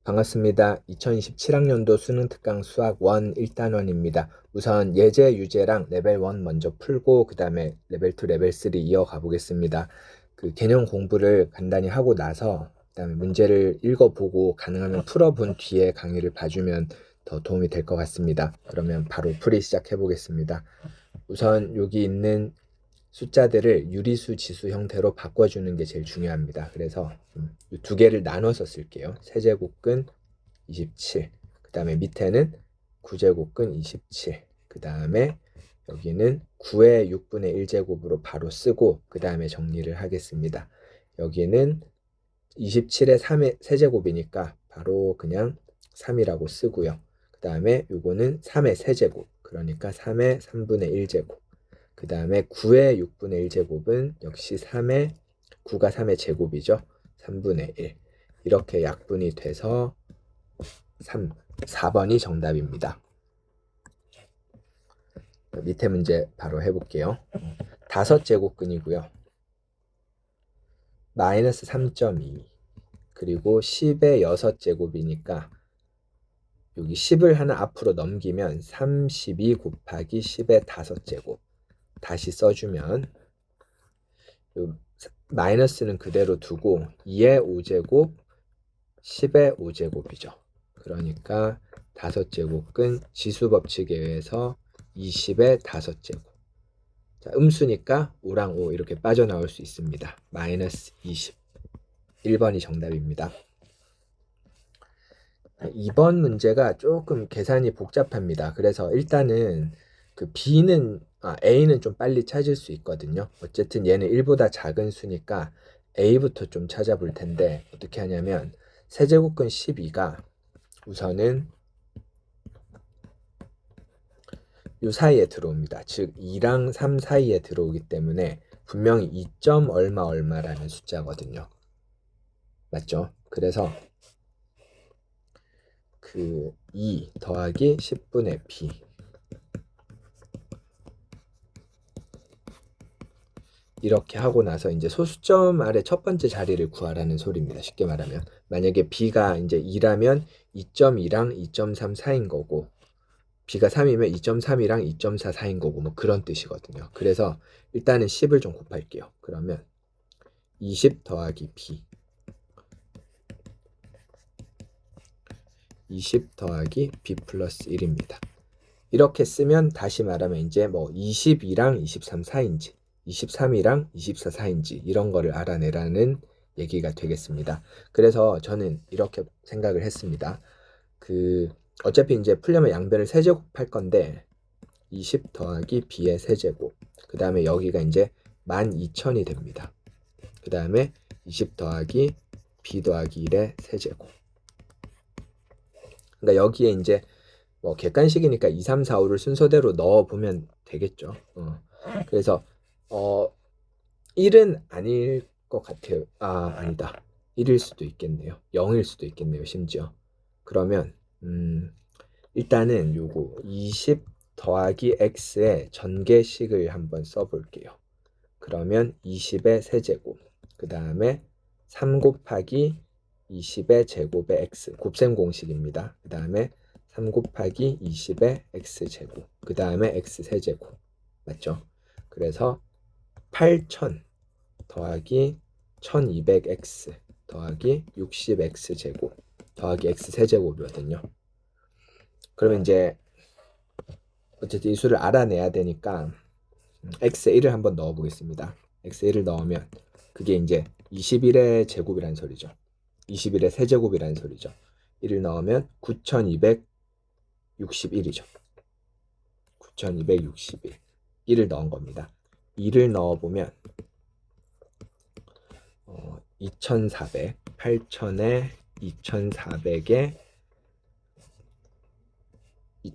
반갑습니다. 2027학년도 수능특강 수학 1 1단원입니다. 우선 예제, 유제랑 레벨 1 먼저 풀고 그 다음에 레벨 2, 레벨 3 이어가 보겠습니다. 그 개념 공부를 간단히 하고 나서 그 다음에 문제를 읽어보고 가능하면 풀어본 뒤에 강의를 봐주면 더 도움이 될 것 같습니다. 그러면 바로 풀이 시작해 보겠습니다. 우선 여기 있는 숫자들을 유리수, 지수 형태로 바꿔주는 게 제일 중요합니다. 그래서 이 두 개를 나눠서 쓸게요. 세제곱근 27, 그 다음에 밑에는 9제곱근 27, 그 다음에 여기는 9의 6분의 1제곱으로 바로 쓰고 그 다음에 정리를 하겠습니다. 여기는 27의 3의 세제곱이니까 바로 그냥 3이라고 쓰고요. 그 다음에 요거는 3의 세제곱, 그러니까 3의 3분의 1제곱. 그 다음에 9의 6분의 1제곱은 역시 9가 3의 제곱이죠. 3분의 1. 이렇게 약분이 돼서 4번이 정답입니다. 밑에 문제 바로 해볼게요. 5제곱근이고요. 마이너스 3.2 그리고 10의 6제곱이니까 여기 10을 하나 앞으로 넘기면 32 곱하기 10의 5제곱 다시 써주면 마이너스는 그대로 두고 2의 5제곱 10의 5제곱이죠. 그러니까 5제곱근 지수법칙에 의해서 20의 5제곱. 자, 음수니까 5랑 5 이렇게 빠져나올 수 있습니다. 마이너스 20. 1번이 정답입니다. 2번 문제가 조금 계산이 복잡합니다. 그래서 일단은 그 A는 좀 빨리 찾을 수 있거든요. 어쨌든 얘는 1보다 작은 수니까 A부터 좀 찾아볼 텐데 어떻게 하냐면 세제곱근 12가 우선은 요 사이에 들어옵니다. 즉 2랑 3 사이에 들어오기 때문에 분명히 2. 얼마 얼마라는 숫자거든요. 맞죠? 그래서 그 2 더하기 10분의 b 이렇게 하고 나서 이제 소수점 아래 첫 번째 자리를 구하라는 소리입니다. 쉽게 말하면 만약에 b가 이제 2라면 2.2랑 2.3 사이인 거고 b가 3이면 2.3이랑 2.4 사이인 거고 뭐 그런 뜻이거든요. 그래서 일단은 10을 좀 곱할게요. 그러면 20 더하기 b 20 더하기 b 플러스 1입니다. 이렇게 쓰면 다시 말하면 이제 뭐 22랑 23 사이인지 23이랑 24 사이인지 이런 거를 알아내라는 얘기가 되겠습니다. 그래서 저는 이렇게 생각을 했습니다. 어차피 이제 풀려면 양변을 세제곱할 건데 20 더하기 b의 세제곱 그 다음에 여기가 이제 12,000이 됩니다. 그 다음에 20 더하기 b 더하기 1의 세제곱 그러니까 여기에 이제 뭐 객관식이니까 2, 3, 4, 5를 순서대로 넣어보면 되겠죠. 그래서 1은 아닐 것 같아요. 아니다. 1일 수도 있겠네요. 0일 수도 있겠네요. 심지어. 그러면 일단은 요거 20 더하기 x의 전개식을 한번 써볼게요. 그러면 20의 세제곱 그 다음에 3 곱하기 20의 제곱의 x 곱셈 공식입니다. 그 다음에 3 곱하기 20의 x제곱 그 다음에 x세제곱 맞죠? 그래서 8000 더하기 1200x 더하기 60x제곱 더하기 x세제곱이거든요. 그러면 이제 어쨌든 이 수를 알아내야 되니까 x에 1을 한번 넣어 보겠습니다. x에 1을 넣으면 그게 이제 21의 제곱이라는 소리죠. 21의 세제곱이라는 소리죠. 1을 넣으면 9261이죠. 9261 1을 넣은 겁니다. 2를 넣어보면 2400 8000에 2400에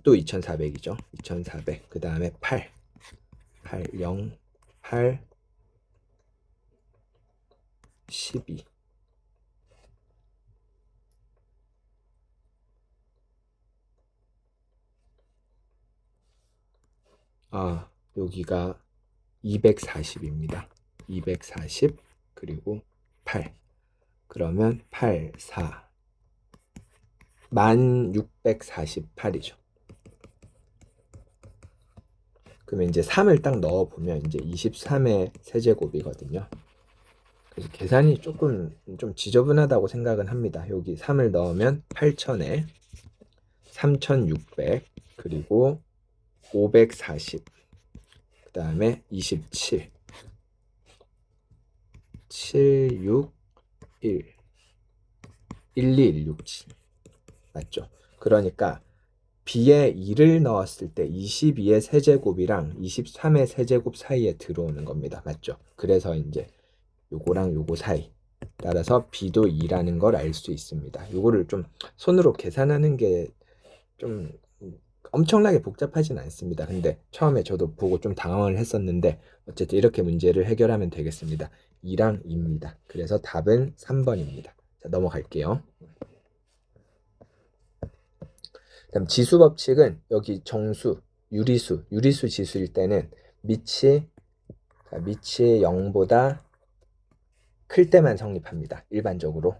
또 2400이죠. 2400 그 다음에 8 0 8 12 여기가 240입니다. 240 그리고 8 그러면 8, 4 1648이죠. 그러면 이제 3을 딱 넣어보면 이제 23의 세제곱이거든요. 그래서 계산이 조금 좀 지저분하다고 생각은 합니다. 여기 3을 넣으면 8000에 3600 그리고 540 그 다음에 27 761 12167 맞죠? 그러니까 b에 2를 넣었을 때 22의 세제곱이랑 23의 세제곱 사이에 들어오는 겁니다. 맞죠? 그래서 이제 요거랑 요거 사이 따라서 b도 2라는 걸 알 수 있습니다. 요거를 좀 손으로 계산하는 게 좀 엄청나게 복잡하진 않습니다. 근데 처음에 저도 보고 좀 당황을 했었는데 어쨌든 이렇게 문제를 해결하면 되겠습니다. 2랑 2입니다. 그래서 답은 3번입니다. 자, 넘어갈게요. 그다음 지수 법칙은 여기 정수, 유리수 지수일 때는 밑이 0보다 클 때만 성립합니다. 일반적으로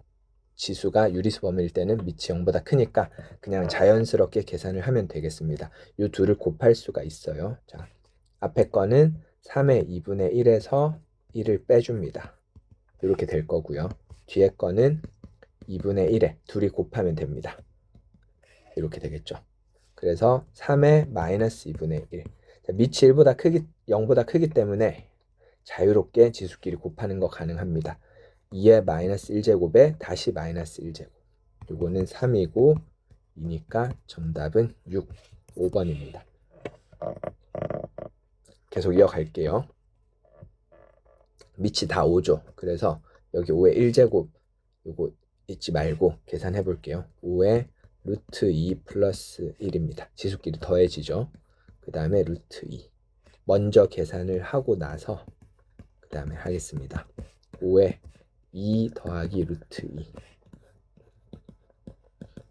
지수가 유리수 범위일 때는 밑이 0보다 크니까 그냥 자연스럽게 계산을 하면 되겠습니다. 이 둘을 곱할 수가 있어요. 자, 앞에 거는 3의 2분의 1에서 1을 빼줍니다. 이렇게 될 거고요. 뒤에 거는 2분의 1에 둘이 곱하면 됩니다. 이렇게 되겠죠. 그래서 3의 마이너스 2분의 1. 자, 밑이 0보다 크기 때문에 자유롭게 지수끼리 곱하는 거 가능합니다. 2의 마이너스 1제곱에 다시 마이너스 1제곱. 요거는 3이고 2니까 정답은 6, 5번입니다. 계속 이어갈게요. 밑이 다 5죠. 그래서 여기 5의 1제곱 요거 잊지 말고 계산해 볼게요. 5의 루트 2 플러스 1입니다. 지수끼리 더해지죠. 그 다음에 루트 2. 먼저 계산을 하고 나서 그 다음에 하겠습니다. 5의 2 더하기 루트 2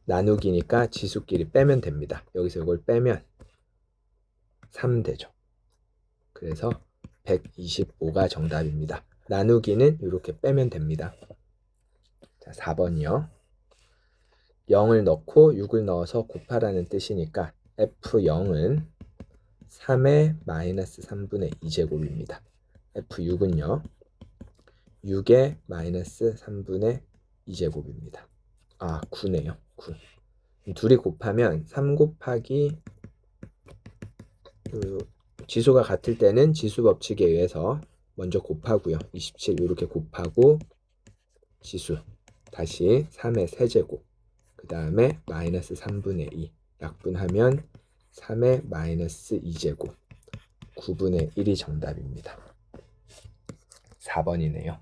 나누기니까 지수끼리 빼면 됩니다. 여기서 이걸 빼면 3 되죠. 그래서 125가 정답입니다. 나누기는 이렇게 빼면 됩니다. 자, 4번이요. 0을 넣고 6을 넣어서 곱하라는 뜻이니까 F0은 3의 마이너스 3분의 2제곱입니다. F6은요. 6의 마이너스 3분의 2제곱입니다. 아, 9네요. 9. 둘이 곱하면 3 곱하기 지수가 같을 때는 지수 법칙에 의해서 먼저 곱하고요. 27 이렇게 곱하고 지수 다시 3의 세제곱 그 다음에 마이너스 3분의 2 약분하면 3의 마이너스 2제곱 9분의 1이 정답입니다. 4번이네요.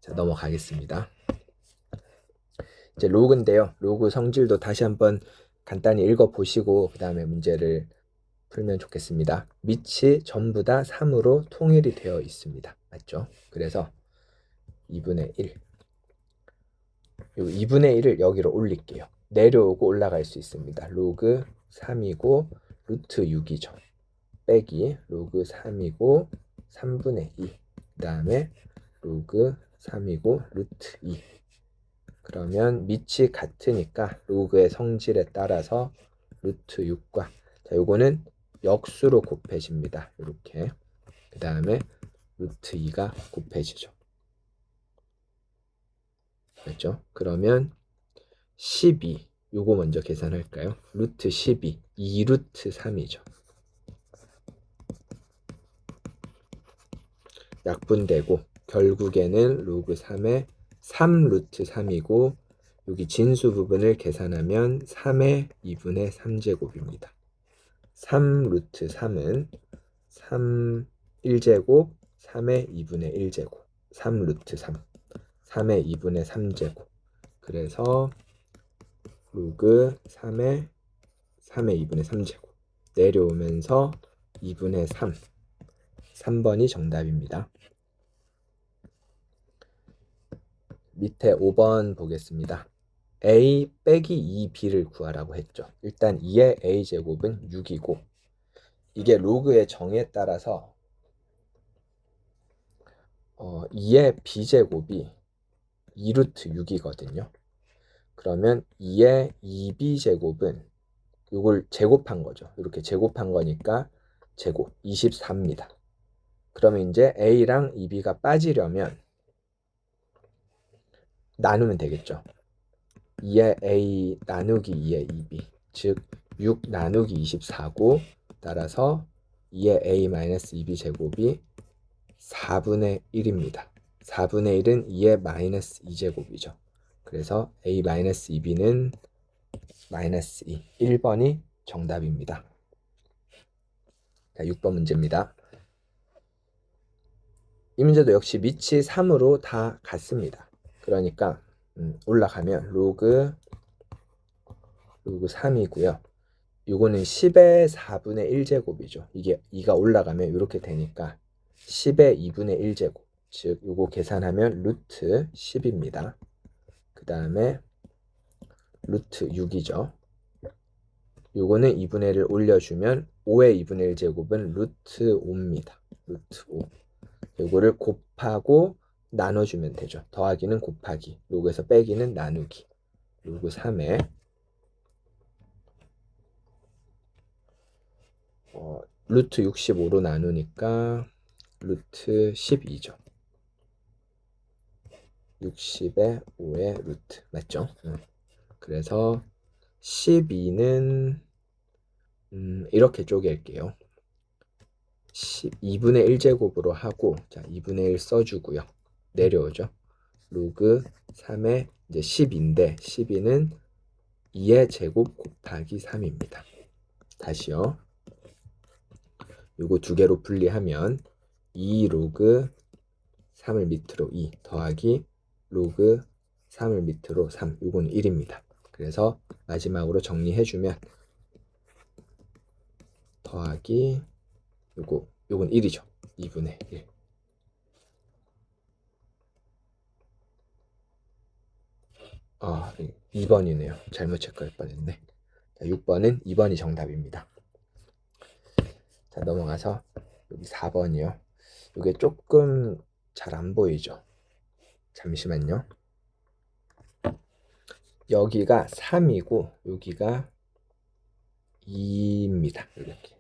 자, 넘어가겠습니다. 이제 로그인데요. 로그 성질도 다시 한번 간단히 읽어보시고 그 다음에 문제를 풀면 좋겠습니다. 밑이 전부 다 3으로 통일이 되어 있습니다. 맞죠? 그래서 2분의 1 2분의 1을 여기로 올릴게요. 내려오고 올라갈 수 있습니다. 로그 3이고 루트 6이죠. 빼기 로그 3이고 3분의 2 그 다음에 로그 3이고 루트 2 그러면 밑이 같으니까 로그의 성질에 따라서 루트 6과 자, 요거는 역수로 곱해집니다. 이렇게 그 다음에 루트 2가 곱해지죠. 그렇죠? 그러면 12 요거 먼저 계산할까요? 루트 12 2루트 3이죠. 약분되고 결국에는 로그 3의 3루트 3이고 여기 진수 부분을 계산하면 3의 2분의 3제곱입니다. 3루트 3은 3 1제곱 3의 2분의 1제곱 3루트 3 3의 2분의 3제곱 그래서 로그 3의 2분의 3제곱 내려오면서 2분의 3 3번이 정답입니다. 밑에 5번 보겠습니다. a 빼기 2b를 구하라고 했죠. 일단 2의 a제곱은 6이고 이게 로그의 정의에 따라서 2의 b제곱이 2루트 6이거든요. 그러면 2의 2b 제곱은 이걸 제곱한 거죠. 이렇게 제곱한 거니까 제곱 24입니다. 그러면 이제 a랑 2b가 빠지려면 나누면 되겠죠. 2의 a 나누기 2의 2b, 즉 6 나누기 24고, 따라서 2의 a 마이너스 2b 제곱이 4분의 1입니다. 4분의 1은 2의 마이너스 2제곱이죠. 그래서 a 마이너스 2b는 마이너스 2, 1번이 정답입니다. 자, 6번 문제입니다. 이 문제도 역시 밑이 3으로 다 같습니다. 그러니까 올라가면 로그 3이고요. 이거는 10의 4분의 1제곱이죠. 이게 2가 올라가면 이렇게 되니까 10의 2분의 1제곱, 즉 이거 계산하면 루트 10입니다. 그 다음에 루트 6이죠. 요거는 2분의 1을 올려주면 5의 2분의 1제곱은 루트 5입니다. 루트 5. 요거를 곱하고 나눠주면 되죠. 더하기는 곱하기, 로그에서 빼기는 나누기. 로그 3에 루트 65로 나누니까 루트 12죠. 60의 5의 루트 맞죠? 그래서 12는 이렇게 쪼갤게요. 2분의 1제곱으로 하고, 자 2분의 1 써주고요. 내려오죠. 로그 3의 이제 10인데 12는 2의 제곱 곱하기 3입니다. 다시요. 요거 두 개로 분리하면 2 로그 3을 밑으로 2 더하기 로그 3을 밑으로 3, 요거는 1입니다. 그래서 마지막으로 정리해주면 더하기 요건 1이죠. 2분의 1. 아, 2번이네요. 잘못 체크할 뻔했네. 자, 6번은 2번이 정답입니다. 자, 넘어가서 여기 4번이요. 이게 조금 잘 안 보이죠? 잠시만요. 여기가 3이고 여기가 2입니다. 이렇게.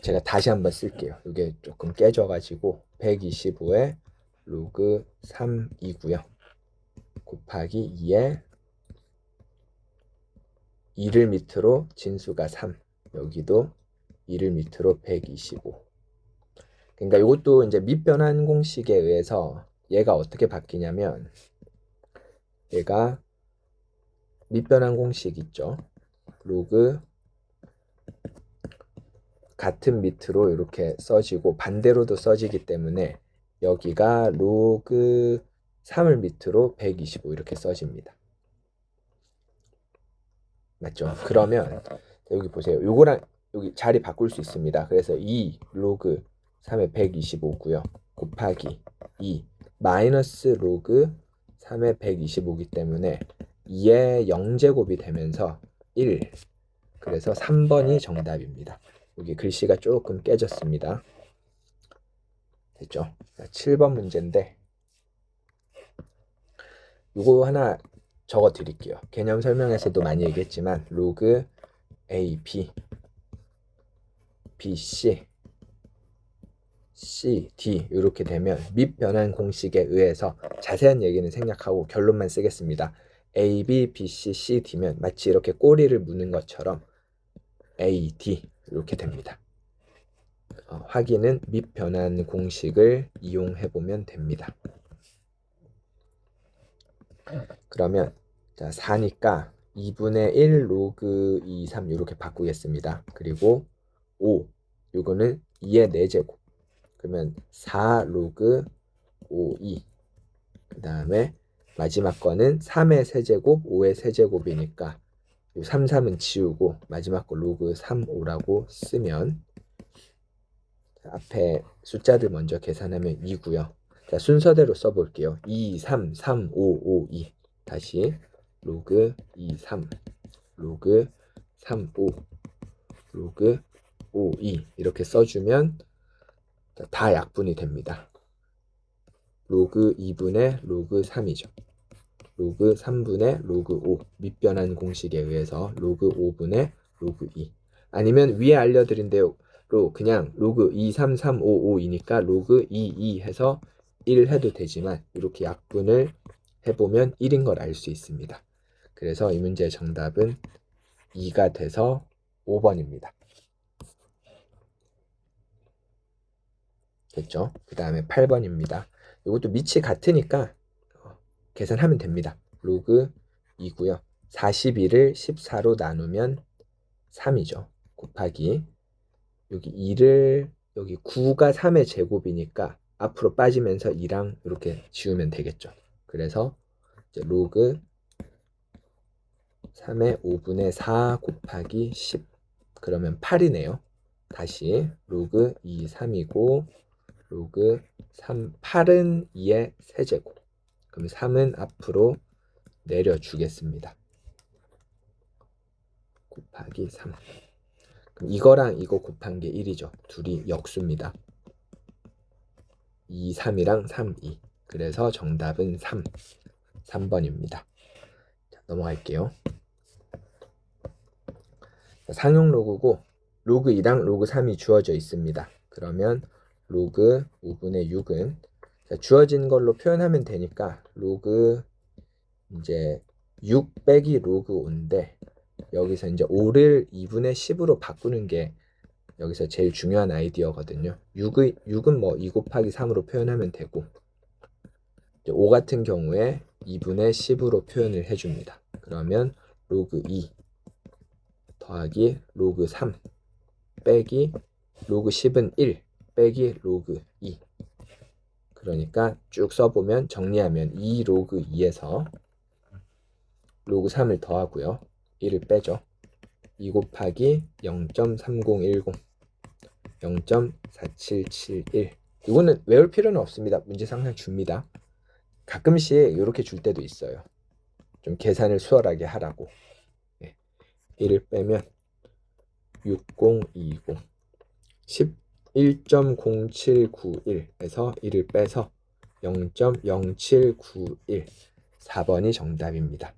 제가 다시 한번 쓸게요. 이게 조금 깨져가지고 125에 로그 3이고요. 곱하기 2에 2를 밑으로 진수가 3. 여기도 2를 밑으로 125. 그러니까 이것도 이제 밑변환 공식에 의해서 얘가 어떻게 바뀌냐면, 얘가 밑변환 공식 있죠. 로그 같은 밑으로 이렇게 써지고 반대로도 써지기 때문에 여기가 로그 3을 밑으로 125 이렇게 써집니다. 맞죠? 그러면 여기 보세요. 요거랑 여기 자리 바꿀 수 있습니다. 그래서 2 로그 3의 125고요. 곱하기 2 마이너스 로그 3의 125이기 때문에 2의 0제곱이 되면서 1. 그래서 3번이 정답입니다. 여기 글씨가 조금 깨졌습니다. 됐죠? 7번 문제인데 이거 하나 적어 드릴게요. 개념 설명에서도 많이 얘기했지만 로그 A, B, B, C, C, D 이렇게 되면 밑변환 공식에 의해서 자세한 얘기는 생략하고 결론만 쓰겠습니다. A, B, B, C, C, D면 마치 이렇게 꼬리를 무는 것처럼 A, D 이렇게 됩니다. 확인은 밑변환 공식을 이용해 보면 됩니다. 그러면 자 4니까 2분의 1 로그 2, 3 이렇게 바꾸겠습니다. 그리고 5 이거는 2의 4제곱, 그러면 4 로그 5, 2. 그 다음에 마지막 거는 3의 세제곱, 5의 세제곱이니까 이 3, 3은 지우고 마지막 거 로그 3, 5라고 쓰면 앞에 숫자들 먼저 계산하면 2고요. 자, 순서대로 써볼게요. 2, 3, 3, 5, 5, 2. 다시 로그 2, 3, 로그 3, 5, 로그 5, 2 이렇게 써주면 다 약분이 됩니다. 로그 2분의 로그 3이죠. 로그 3분의 로그 5 밑변환 공식에 의해서 로그 5분의 로그 2 아니면 위에 알려드린 대로 그냥 로그 23355이니까 로그 22 해서 1 해도 되지만 이렇게 약분을 해보면 1인 걸 알 수 있습니다. 그래서 이 문제의 정답은 2가 돼서 5번입니다. 됐죠? 그 다음에 8번입니다. 이것도 밑이 같으니까 계산하면 됩니다. 로그 2고요. 42를 14로 나누면 3이죠. 곱하기 여기 2를 여기 9가 3의 제곱이니까 앞으로 빠지면서 2랑 이렇게 지우면 되겠죠. 그래서 이제 로그 3의 5분의 4 곱하기 10 그러면 8이네요. 다시 로그 2, 3이고 로그 3, 8은 2의 세제곱 그럼 3은 앞으로 내려주겠습니다. 곱하기 3 그럼 이거랑 이거 곱한 게 1이죠. 둘이 역수입니다. 2, 3이랑 3, 2 그래서 정답은 3번입니다. 자, 넘어갈게요. 상용 로그고 로그 2랑 로그 3이 주어져 있습니다. 그러면 로그 5분의 6은 주어진 걸로 표현하면 되니까 로그 이제 6 빼기 로그 5인데 여기서 이제 5를 2분의 10으로 바꾸는 게 여기서 제일 중요한 아이디어거든요. 6은 뭐 2 곱하기 3으로 표현하면 되고 5 같은 경우에 2분의 10으로 표현을 해줍니다. 그러면 로그 2 더하기 로그 3 빼기 로그 10은 1 빼기 로그 2 그러니까 쭉 써보면 정리하면 2 로그 2에서 로그 3을 더하고요. 1을 빼죠. 2 곱하기 0.3010 0.4771 이거는 외울 필요는 없습니다. 문제상상 줍니다. 가끔씩 이렇게 줄 때도 있어요. 좀 계산을 수월하게 하라고. 1을 빼면 6020 11.0791에서 1을 빼서 0.0791 4번이 정답입니다.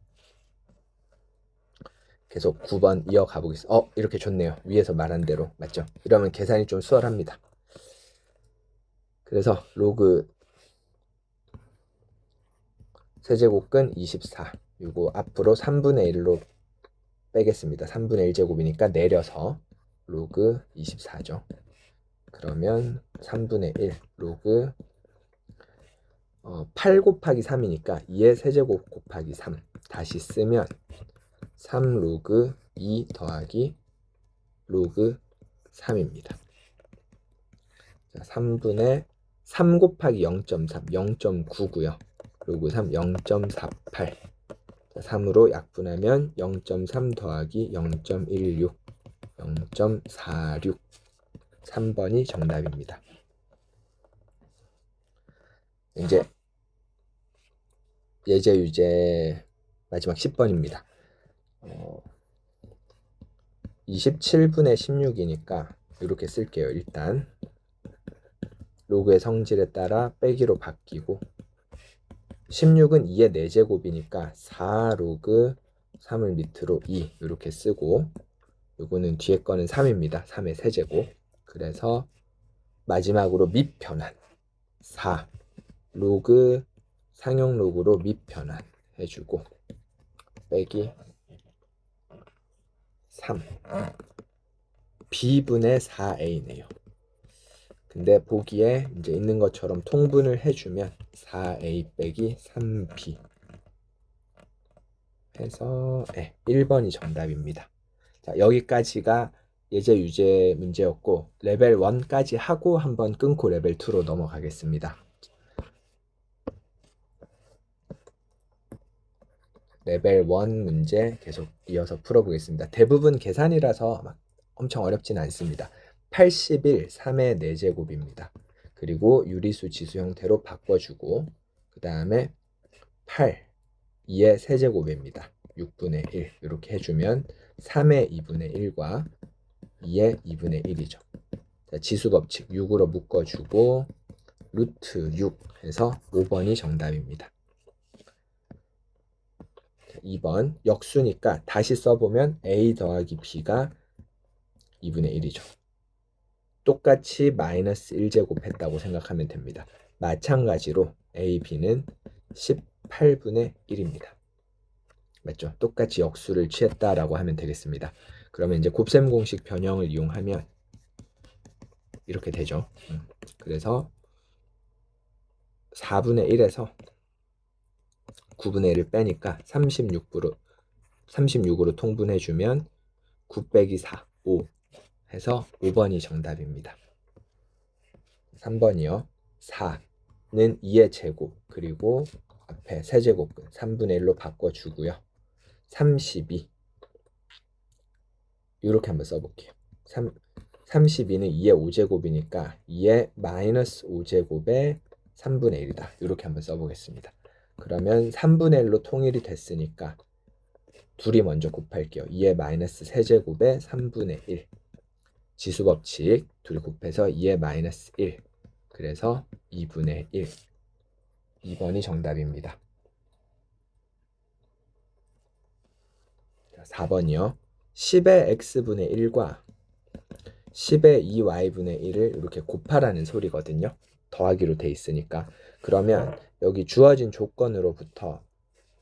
계속 9번 이어가 보겠습니다. 이렇게 좋네요. 위에서 말한 대로 맞죠? 이러면 계산이 좀 수월합니다. 그래서 로그 세제곱근 24 이거 앞으로 3분의 1로 빼겠습니다. 3분의 1제곱이니까 내려서 로그 24죠. 그러면 3분의 1 로그 8 곱하기 3이니까 2의 세제곱 곱하기 3 다시 쓰면 3 로그 2 더하기 로그 3입니다. 3분의 3 곱하기 0.3 0.9고요. 로그 3 0.48 3으로 약분하면 0.3 더하기 0.16 0.46 3번이 정답입니다. 이제 예제 유제 마지막 10번입니다. 27분의 16이니까 이렇게 쓸게요. 일단 로그의 성질에 따라 빼기로 바뀌고 16은 2의 4제곱이니까 4 로그 3을 밑으로 2 이렇게 쓰고 요거는 뒤에 거는 3입니다. 3의 세제곱 그래서 마지막으로 밑변환 4 로그 상용 로그로 밑변환 해주고 빼기 3 B분의 4A네요. 근데 보기에 이제 있는 것처럼 통분을 해주면 4A 빼기 3B 해서 1번이 정답입니다. 자, 여기까지가 예제 유제 문제였고 레벨 1까지 하고 한번 끊고 레벨 2로 넘어가겠습니다. 레벨 1 문제 계속 이어서 풀어보겠습니다. 대부분 계산이라서 막 엄청 어렵진 않습니다. 81, 3의 4제곱입니다. 그리고 유리수 지수 형태로 바꿔주고 그 다음에 8, 2의 세제곱입니다. 6분의 1 이렇게 해주면 3의 2분의 1과 2의 2분의 1이죠. 자, 지수법칙 6으로 묶어주고 루트 6 해서 5번이 정답입니다. 2번 역수니까 다시 써보면 a 더하기 b가 2분의 1이죠. 똑같이 마이너스 1제곱 했다고 생각하면 됩니다. 마찬가지로 a, b는 18분의 1입니다. 맞죠? 똑같이 역수를 취했다라고 하면 되겠습니다. 그러면 이제 곱셈 공식 변형을 이용하면 이렇게 되죠. 그래서 4분의 1에서 9분의 1을 빼니까 36으로 통분해주면 9 빼기 4, 5 해서 5번이 정답입니다. 3번이요. 4는 2의 제곱 그리고 앞에 세제곱근 3분의 1로 바꿔주고요. 32 이렇게 한번 써볼게요. 32는 2의 5제곱이니까 2의 마이너스 5제곱의 3분의 1이다. 이렇게 한번 써보겠습니다. 그러면 3분의 1로 통일이 됐으니까 둘이 먼저 곱할게요. 2의 마이너스 세제곱의 3분의 1 지수법칙 둘이 곱해서 2의 마이너스 1 그래서 2분의 1 2번이 정답입니다. 4번이요. 10의 x분의 1과 10의 2y분의 1을 이렇게 곱하라는 소리거든요. 더하기로 돼 있으니까. 그러면 여기 주어진 조건으로부터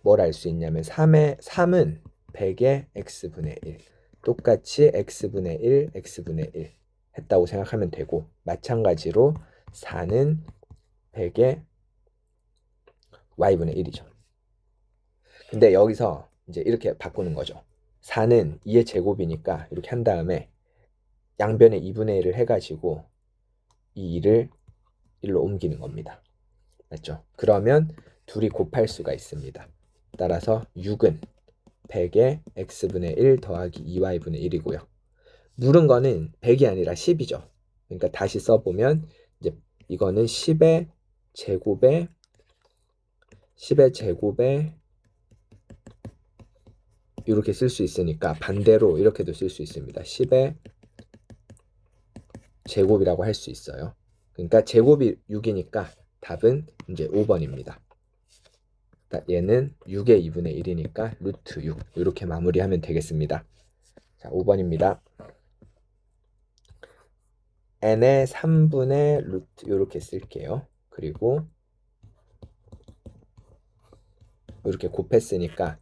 뭘 알 수 있냐면 3은 100의 x분의 1 똑같이 x분의 1, x분의 1 했다고 생각하면 되고 마찬가지로 4는 100의 y분의 1이죠. 근데 여기서 이제 이렇게 바꾸는 거죠. 4는 2의 제곱이니까 이렇게 한 다음에 양변에 2분의 1을 해가지고 이 2를 1로 옮기는 겁니다. 맞죠? 그러면 둘이 곱할 수가 있습니다. 따라서 6은 100의 x분의 1 더하기 2y분의 1이고요. 물은 거는 100이 아니라 10이죠. 그러니까 다시 써보면 이제 이거는 10의 제곱에 이렇게 쓸 수 있으니까 반대로 이렇게도 쓸 수 있습니다. 10의 제곱이라고 할 수 있어요. 그러니까 제곱이 6이니까 답은 이제 5번입니다. 얘는 6의 2분의 1이니까 루트 6 이렇게 마무리하면 되겠습니다. 자, 5번입니다. n의 3분의 루트 이렇게 쓸게요. 그리고 이렇게 곱했으니까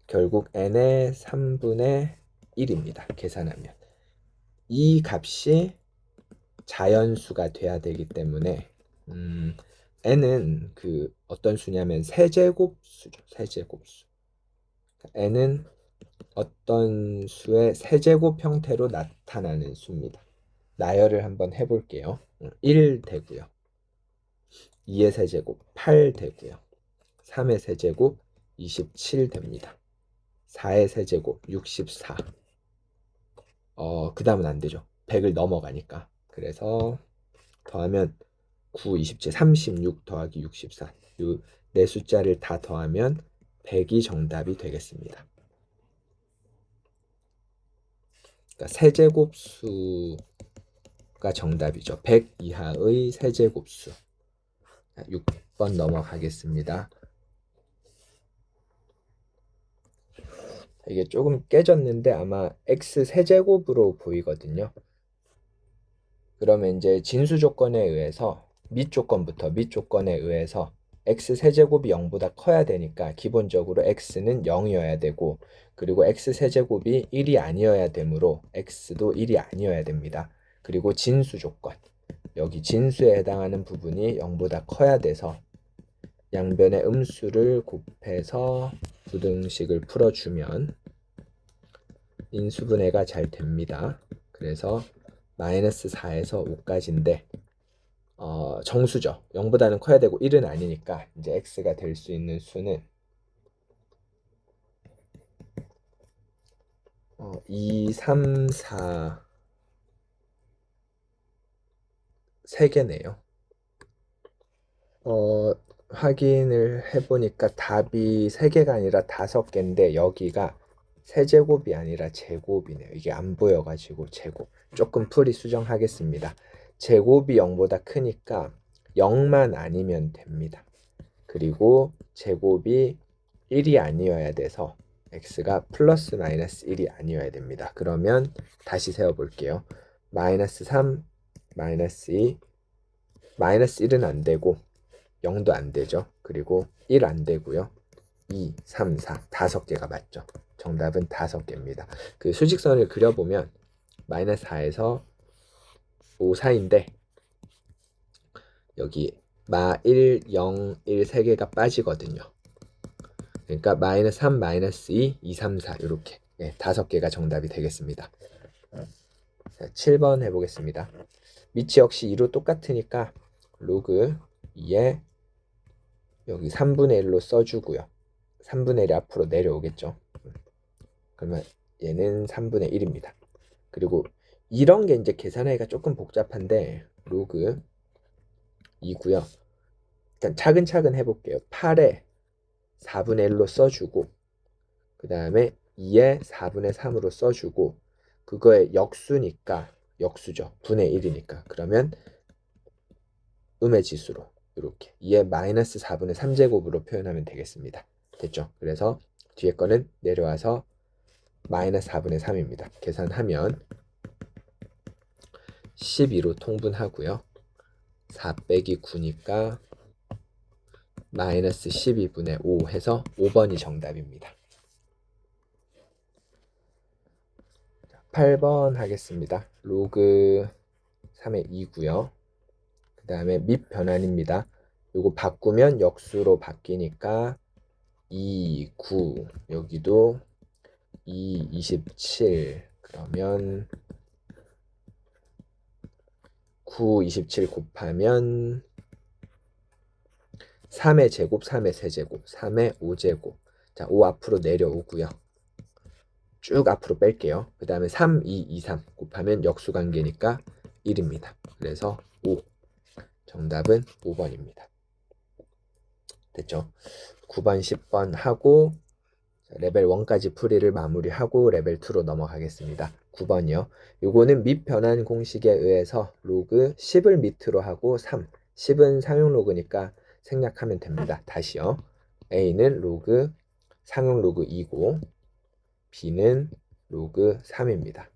결국 n의 3분의 1입니다. 계산하면 이 값이 자연수가 돼야 되기 때문에 n은 그 어떤 수냐면 세제곱수죠. 세제곱수. n은 어떤 수의 세제곱 형태로 나타나는 수입니다. 나열을 한번 해볼게요. 1 되고요. 2의 세제곱 8 되고요. 3의 세제곱 27 됩니다. 4의 세제곱 64. 그 다음은 안 되죠. 100을 넘어가니까. 그래서 더하면 9, 27, 36 더하기 64. 이 네 숫자를 다 더하면 100이 정답이 되겠습니다. 그러니까 세제곱수가 정답이죠. 100 이하의 세제곱수. 6번 넘어가겠습니다. 이게 조금 깨졌는데 아마 x 세제곱으로 보이거든요. 그러면 이제 진수 조건에 의해서 밑 조건에 의해서 x 세제곱이 0보다 커야 되니까 기본적으로 x는 0이어야 되고 그리고 x 세제곱이 1이 아니어야 되므로 x도 1이 아니어야 됩니다. 그리고 진수 조건 여기 진수에 해당하는 부분이 0보다 커야 돼서 양변의 음수를 곱해서 부등식을 풀어주면 인수분해가 잘 됩니다. 그래서 마이너스 4에서 5까지인데 정수죠. 0보다는 커야 되고 1은 아니니까 이제 x가 될 수 있는 수는 2, 3, 4 3개네요. 확인을 해보니까 답이 3개가 아니라 5개인데 여기가 세제곱이 아니라 제곱이네요. 이게 안 보여가지고 제곱. 조금 풀이 수정하겠습니다. 제곱이 0보다 크니까 0만 아니면 됩니다. 그리고 제곱이 1이 아니어야 돼서 x가 플러스 마이너스 1이 아니어야 됩니다. 그러면 다시 세워볼게요. 마이너스 3, 마이너스 2, 마이너스 1은 안 되고 0도 안 되죠. 그리고 1 안 되고요. 2, 3, 4 다섯 개가 맞죠. 정답은 5개입니다. 그 수직선을 그려보면 마이너스 4에서 5, 4인데 여기 마 1, 0, 1 3개가 빠지거든요. 그러니까 마이너스 3, 마이너스 2, 2, 3, 4 이렇게 5개가 정답이 되겠습니다. 자, 7번 해보겠습니다. 밑이 역시 2로 똑같으니까 로그 2에 여기 3분의 1로 써주고요. 3분의 1이 앞으로 내려오겠죠. 그러면 얘는 3분의 1입니다. 그리고 이런 게 이제 계산하기가 조금 복잡한데 로그 2고요. 일단 차근차근 해볼게요. 8에 4분의 1로 써주고 그 다음에 2에 4분의 3으로 써주고 그거의 역수니까 역수죠. 분의 1이니까 그러면 음의 지수로 이렇게 2에 마이너스 4분의 3제곱으로 표현하면 되겠습니다. 됐죠? 그래서 뒤에 거는 내려와서 마이너스 4분의 3입니다. 계산하면 12로 통분하고요. 4 빼기 9니까 마이너스 12분의 5 해서 5번이 정답입니다. 8번 하겠습니다. 로그 3의 2고요. 그 다음에 밑 변환입니다. 요거 바꾸면 역수로 바뀌니까 2, 9 여기도 2, 27 그러면 9, 27 곱하면 3의 제곱, 3의 세제곱, 3의 5제곱 자, 5 앞으로 내려오고요. 쭉 앞으로 뺄게요. 그 다음에 3, 2, 2, 3 곱하면 역수관계니까 1입니다. 그래서 5 정답은 5번입니다. 됐죠? 9번, 10번 하고 레벨 1까지 풀이를 마무리하고 레벨 2로 넘어가겠습니다. 9번이요. 요거는 밑 변환 공식에 의해서 로그 10을 밑으로 하고 3, 10은 상용 로그니까 생략하면 됩니다. 다시요. A는 로그 상용 로그 2고 B는 로그 3입니다.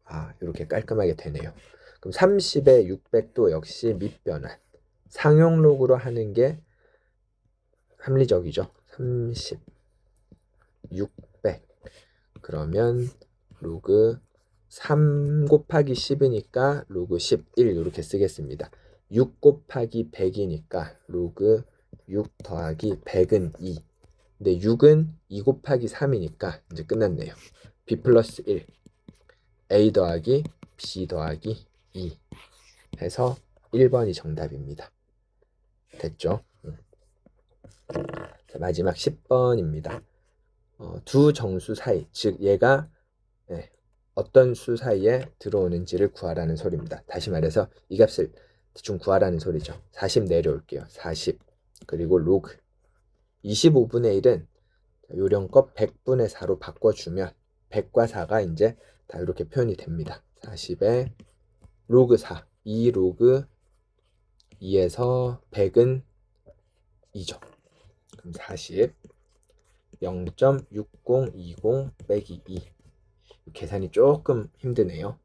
아, 이렇게 깔끔하게 되네요. 그럼 30에 600도 역시 밑 변환. 상용 로그로 하는 게 합리적이죠. 30, 600 그러면 로그 3 곱하기 10이니까 로그 11 이렇게 쓰겠습니다. 6 곱하기 100이니까 로그 6 더하기 100은 2 근데 6은 2 곱하기 3이니까 이제 끝났네요. b 플러스 1 a 더하기 b 더하기 2 해서 1번이 정답입니다. 됐죠? 자, 마지막 10번입니다. 두 정수 사이, 즉 얘가 어떤 수 사이에 들어오는지를 구하라는 소리입니다. 다시 말해서 이 값을 대충 구하라는 소리죠. 40 내려올게요. 40 그리고 로그 25분의 1은 요령껏 100분의 4로 바꿔주면 100과 4가 이제 다 이렇게 표현이 됩니다. 40에 로그 4 2 로그 2에서 100은 2죠. 그럼 40 0.6020 빼기 2 계산이 조금 힘드네요.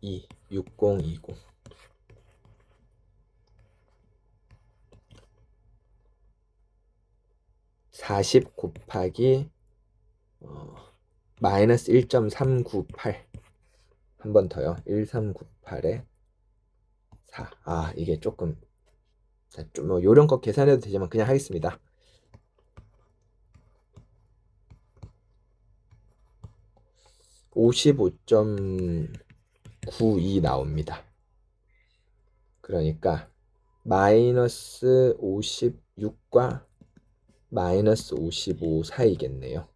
2, 6020 40 곱하기 마이너스 1.398 한 번 더요. 1398에 4 아 이게 조금 좀 뭐 요령껏 계산해도 되지만 그냥 하겠습니다. 55.92 나옵니다. 그러니까 마이너스 56과 마이너스 55 사이겠네요.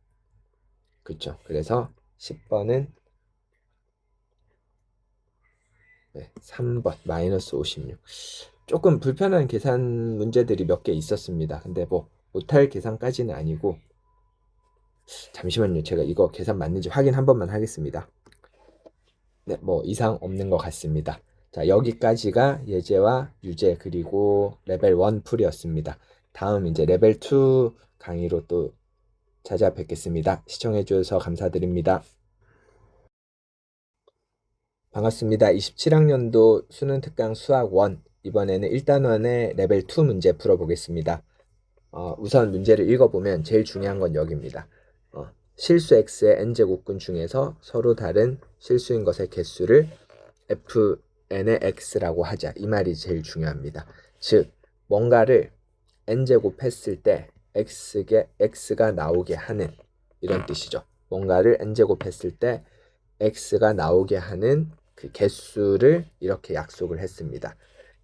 그쵸? 그래서 10번은 3번 마이너스 56 조금 불편한 계산 문제들이 몇 개 있었습니다. 근데 뭐 못할 계산까지는 아니고 잠시만요. 제가 이거 계산 맞는지 확인 한 번만 하겠습니다. 네, 뭐 이상 없는 것 같습니다. 자, 여기까지가 예제와 유제 그리고 레벨 1 풀이었습니다. 다음 이제 레벨 2 강의로 또 찾아뵙겠습니다. 시청해주셔서 감사드립니다. 반갑습니다. 27학년도 수능 특강 수학 1, 이번에는 1단원의 레벨 2 문제 풀어보겠습니다. 우선 문제를 읽어보면 제일 중요한 건 여기입니다. 실수 x의 n제곱근 중에서 서로 다른 실수인 것의 개수를 fn의 x라고 하자. 이 말이 제일 중요합니다. 즉 뭔가를 n제곱 했을 때 x가 나오게 하는 이런 뜻이죠. 뭔가를 n제곱 했을 때 x가 나오게 하는 그 개수를 이렇게 약속을 했습니다.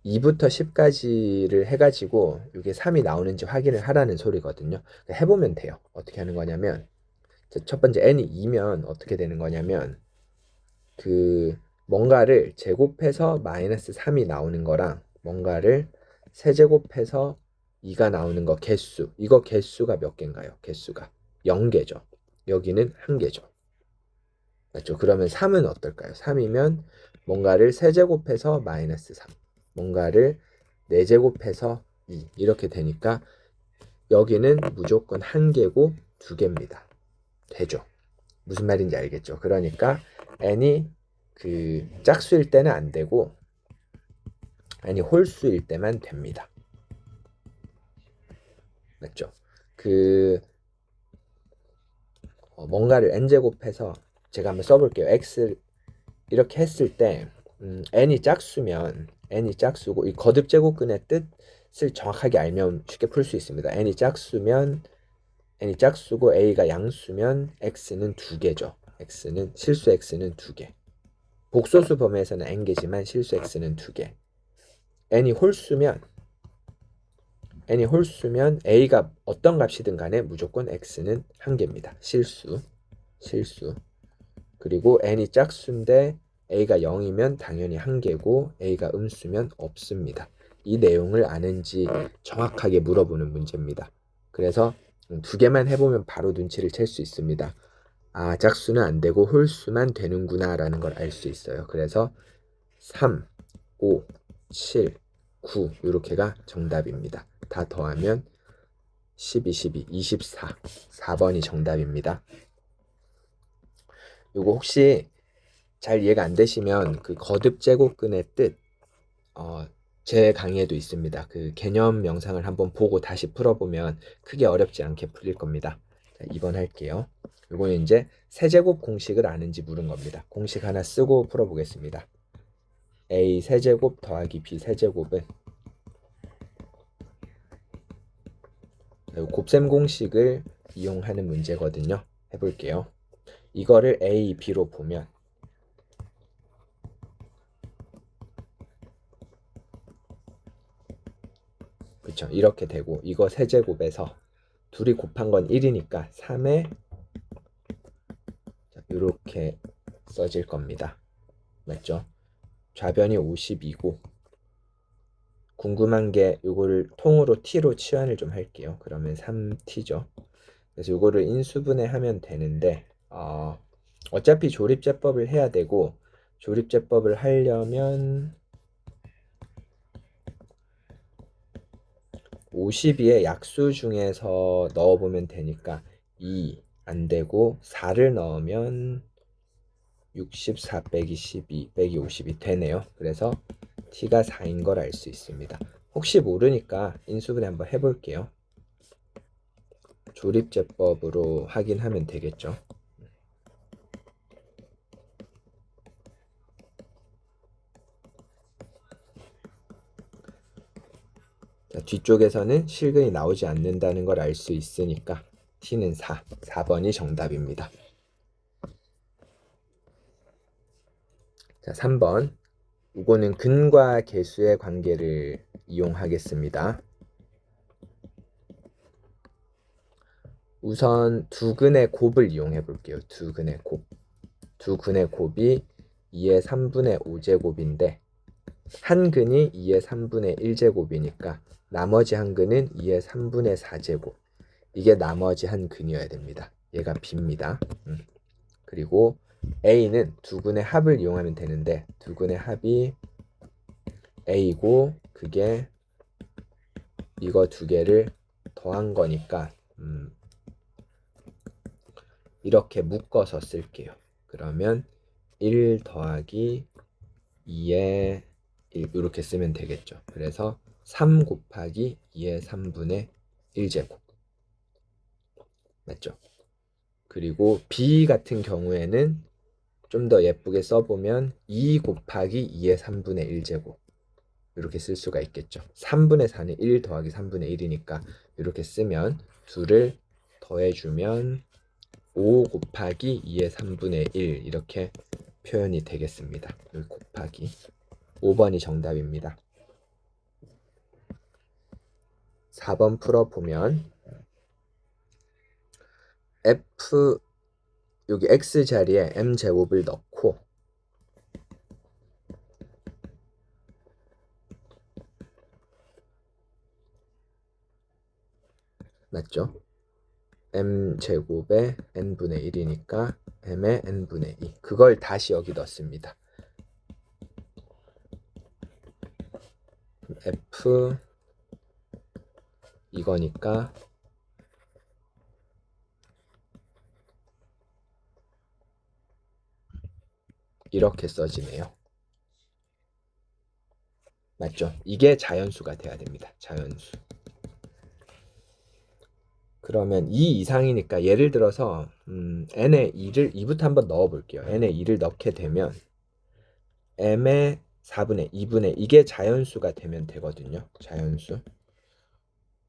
2부터 10까지를 해가지고 이게 3이 나오는지 확인을 하라는 소리거든요. 해보면 돼요. 어떻게 하는 거냐면 첫 번째 n이 2면 어떻게 되는 거냐면 그 뭔가를 제곱해서 마이너스 3이 나오는 거랑 뭔가를 세제곱해서 2가 나오는 거 개수, 이거 개수가 몇 개인가요? 개수가 0개죠. 여기는 1개죠. 맞죠? 그러면 3은 어떨까요? 3이면 뭔가를 세제곱해서 마이너스 3, 뭔가를 4제곱해서 2 이렇게 되니까 여기는 무조건 1개고 2개입니다. 되죠? 무슨 말인지 알겠죠? 그러니까 n이 그 짝수일 때는 안 되고 n이 홀수일 때만 됩니다. 맞죠? 뭔가를 n제곱해서 제가 한번 써볼게요. x 이렇게 했을 때 n이 짝수고 이 거듭 제곱근의 뜻을 정확하게 알면 쉽게 풀 수 있습니다. n이 짝수고 a가 양수면 x는 2개죠. 실수 x는 2개. 복소수 범위에서는 n개지만 실수 x는 2개. n이 홀수면 a가 어떤 값이든 간에 무조건 x는 1개입니다. 실수. 그리고 n이 짝수인데 a가 0이면 당연히 1개고 a가 음수면 없습니다. 이 내용을 아는지 정확하게 물어보는 문제입니다. 그래서 2개만 해보면 바로 눈치를 챌 수 있습니다. 아, 짝수는 안 되고 홀수만 되는구나 라는 걸 알 수 있어요. 그래서 3, 5, 7, 9 이렇게가 정답입니다. 다 더하면 12, 24. 4번이 정답입니다. 이거 혹시 잘 이해가 안 되시면 그 거듭 제곱근의 뜻 제 강의에도 있습니다. 그 개념 영상을 한번 보고 다시 풀어보면 크게 어렵지 않게 풀릴 겁니다. 자, 2번 할게요. 이거는 이제 세제곱 공식을 아는지 물은 겁니다. 공식 하나 쓰고 풀어보겠습니다. a 세제곱 더하기 b 세제곱은 곱셈 공식을 이용하는 문제거든요. 해볼게요. 이거를 a, b로 보면 그쵸, 이렇게 되고 이거 세제곱에서 둘이 곱한 건 1이니까 3에 이렇게 써질 겁니다. 맞죠? 좌변이 52고 궁금한 게 이거를 통으로 t로 치환을 좀 할게요. 그러면 3t죠. 그래서 이거를 인수분해 하면 되는데 어차피 조립제법을 해야 되고 조립제법을 하려면 52의 약수 중에서 넣어보면 되니까 2 안 되고 4를 넣으면 64 빼기 12 빼기 50이 되네요. 그래서 t가 4인 걸 알 수 있습니다. 혹시 모르니까 인수분해 한번 해볼게요. 조립제법으로 확인하면 되겠죠. 자, 뒤쪽에서는 실근이 나오지 않는다는 걸 알 수 있으니까 t는 4번이 정답입니다. 자, 3번. 이거는 근과 계수의 관계를 이용하겠습니다. 우선 두 근의 곱을 이용해 볼게요. 두 근의 곱이 2의 3분의 5제곱인데 한 근이 2의 3분의 1제곱이니까 나머지 한 근은 2의 3분의 4제곱. 이게 나머지 한 근이어야 됩니다. 얘가 b입니다. 그리고 a는 두 근의 합을 이용하면 되는데 두 근의 합이 a고 그게 이거 두 개를 더한 거니까 이렇게 묶어서 쓸게요. 그러면 1 더하기 2의 1 이렇게 쓰면 되겠죠. 그래서 3 곱하기 2의 3분의 1제곱 맞죠? 그리고 b 같은 경우에는 좀 더 예쁘게 써보면 2 곱하기 2의 3분의 1제곱 이렇게 쓸 수가 있겠죠. 3분의 4는 1 더하기 3분의 1이니까 이렇게 쓰면 둘을 더해주면 5 곱하기 2의 3분의 1 이렇게 표현이 되겠습니다. 여기 곱하기 5번이 정답입니다. 4번 풀어보면 f 여기 x 자리에 m제곱을 넣고 맞죠? m제곱에 n분의 1이니까 m의 n분의 2 그걸 다시 여기 넣습니다. f 이거니까 이렇게 써지네요. 맞죠? 이게 자연수가 돼야 됩니다. 자연수. 그러면 2 이상이니까 예를 들어서 n의 2를 2부터 한번 넣어 볼게요. n의 2를 넣게 되면 m의 4분의 2분의 이게 자연수가 되면 되거든요. 자연수.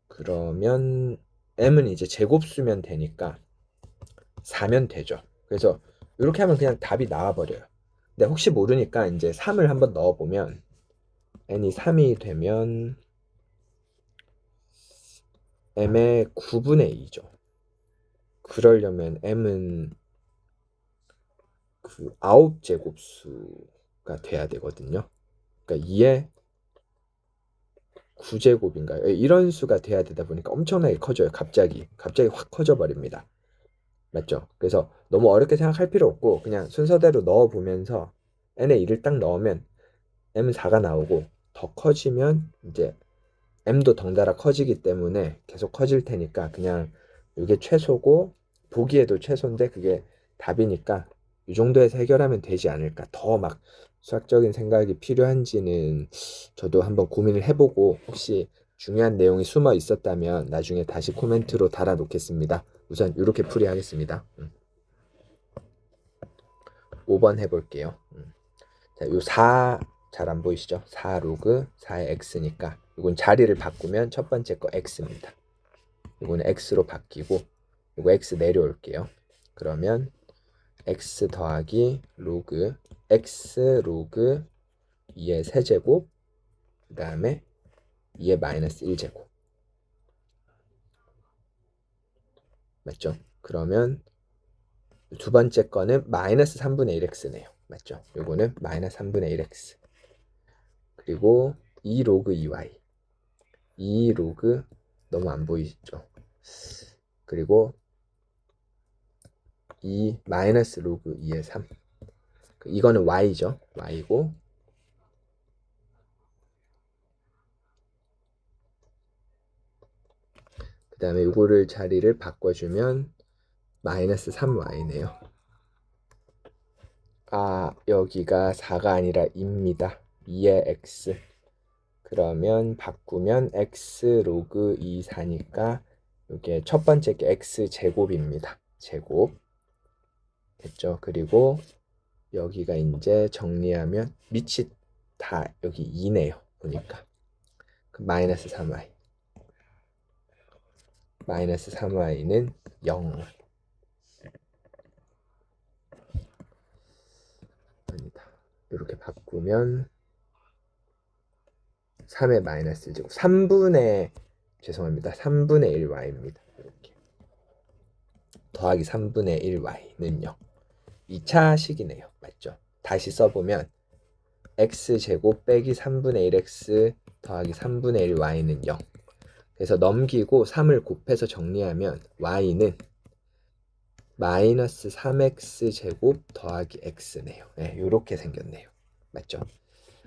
그러면 m은 이제 제곱수면 되니까 4면 되죠. 그래서 이렇게 하면 그냥 답이 나와버려요. 근데 혹시 모르니까 이제 3을 한번 넣어보면 n이 3이 되면 m의 9분의 2죠. 그러려면 m은 그 9제곱수가 돼야 되거든요. 그러니까 2의 9제곱인가요? 이런 수가 돼야 되다 보니까 엄청나게 커져요. 갑자기 확 커져 버립니다. 맞죠? 그래서 너무 어렵게 생각할 필요 없고 그냥 순서대로 넣어보면서 n의 2를 딱 넣으면 m은 4가 나오고 더 커지면 이제 m도 덩달아 커지기 때문에 계속 커질 테니까 그냥 이게 최소고 보기에도 최소인데 그게 답이니까 이 정도에서 해결하면 되지 않을까. 더 막 수학적인 생각이 필요한지는 저도 한번 고민을 해보고 혹시 중요한 내용이 숨어 있었다면 나중에 다시 코멘트로 달아 놓겠습니다. 우선 이렇게 풀이하겠습니다. 5번 해볼게요. 자, 요 4 잘 안 보이시죠? 4 로그 4의 x니까 이건 자리를 바꾸면 첫 번째 거 x입니다. 이거는 x로 바뀌고 이거 x 내려올게요. 그러면 x 더하기 로그 x 로그 2의 세제곱 그 다음에 2의 마이너스 1제곱 맞죠? 그러면 두 번째 거는 마이너스 3분의 1x네요. 맞죠? 요거는 마이너스 3분의 1x 그리고 2 로그 2y 2 로그 너무 안 보이죠? 그리고 2 마이너스 로그 2의 3 이거는 y죠. y고 그 다음에 요거를 자리를 바꿔주면 마이너스 3y네요. 아 여기가 4가 아니라 2입니다. 2의 x 그러면 바꾸면 x 로그 2 4니까 이게 첫 번째 게 x 제곱입니다. 제곱 됐죠. 그리고 여기가 이제 정리하면 밑이 다 여기 2네요. 보니까 그 마이너스 3y 마이너스 3y는 0 아니다. 이렇게 바꾸면 3의 마이너스 1제곱 3분의 죄송합니다. 3분의 1y입니다. 이렇게 더하기 3분의 1y는요. 2차 식이네요. 맞죠? 다시 써보면 x제곱 빼기 3분의 1x 더하기 3분의 1y는 0 그래서 넘기고 3을 곱해서 정리하면 y는 마이너스 3x제곱 더하기 x네요. 네, 이렇게 생겼네요. 맞죠?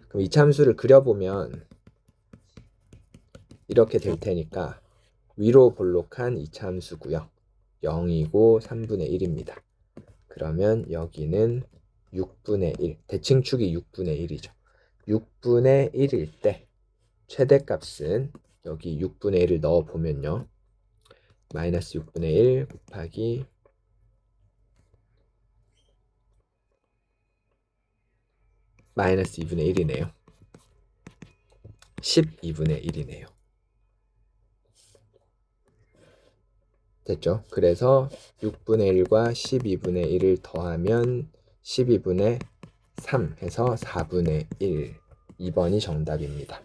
그럼 이 참수를 그려보면 이렇게 될 테니까 위로 볼록한 이차함수고요. 0이고 3분의 1입니다. 그러면 여기는 6분의 1, 대칭축이 6분의 1이죠. 6분의 1일 때 최대값은 여기 6분의 1을 넣어보면요. 마이너스 6분의 1 곱하기 마이너스 2분의 1이네요. 12분의 1이네요. 됐죠? 그래서 6분의 1과 12분의 1을 더하면 12분의 3 해서 4분의 1. 2번이 정답입니다.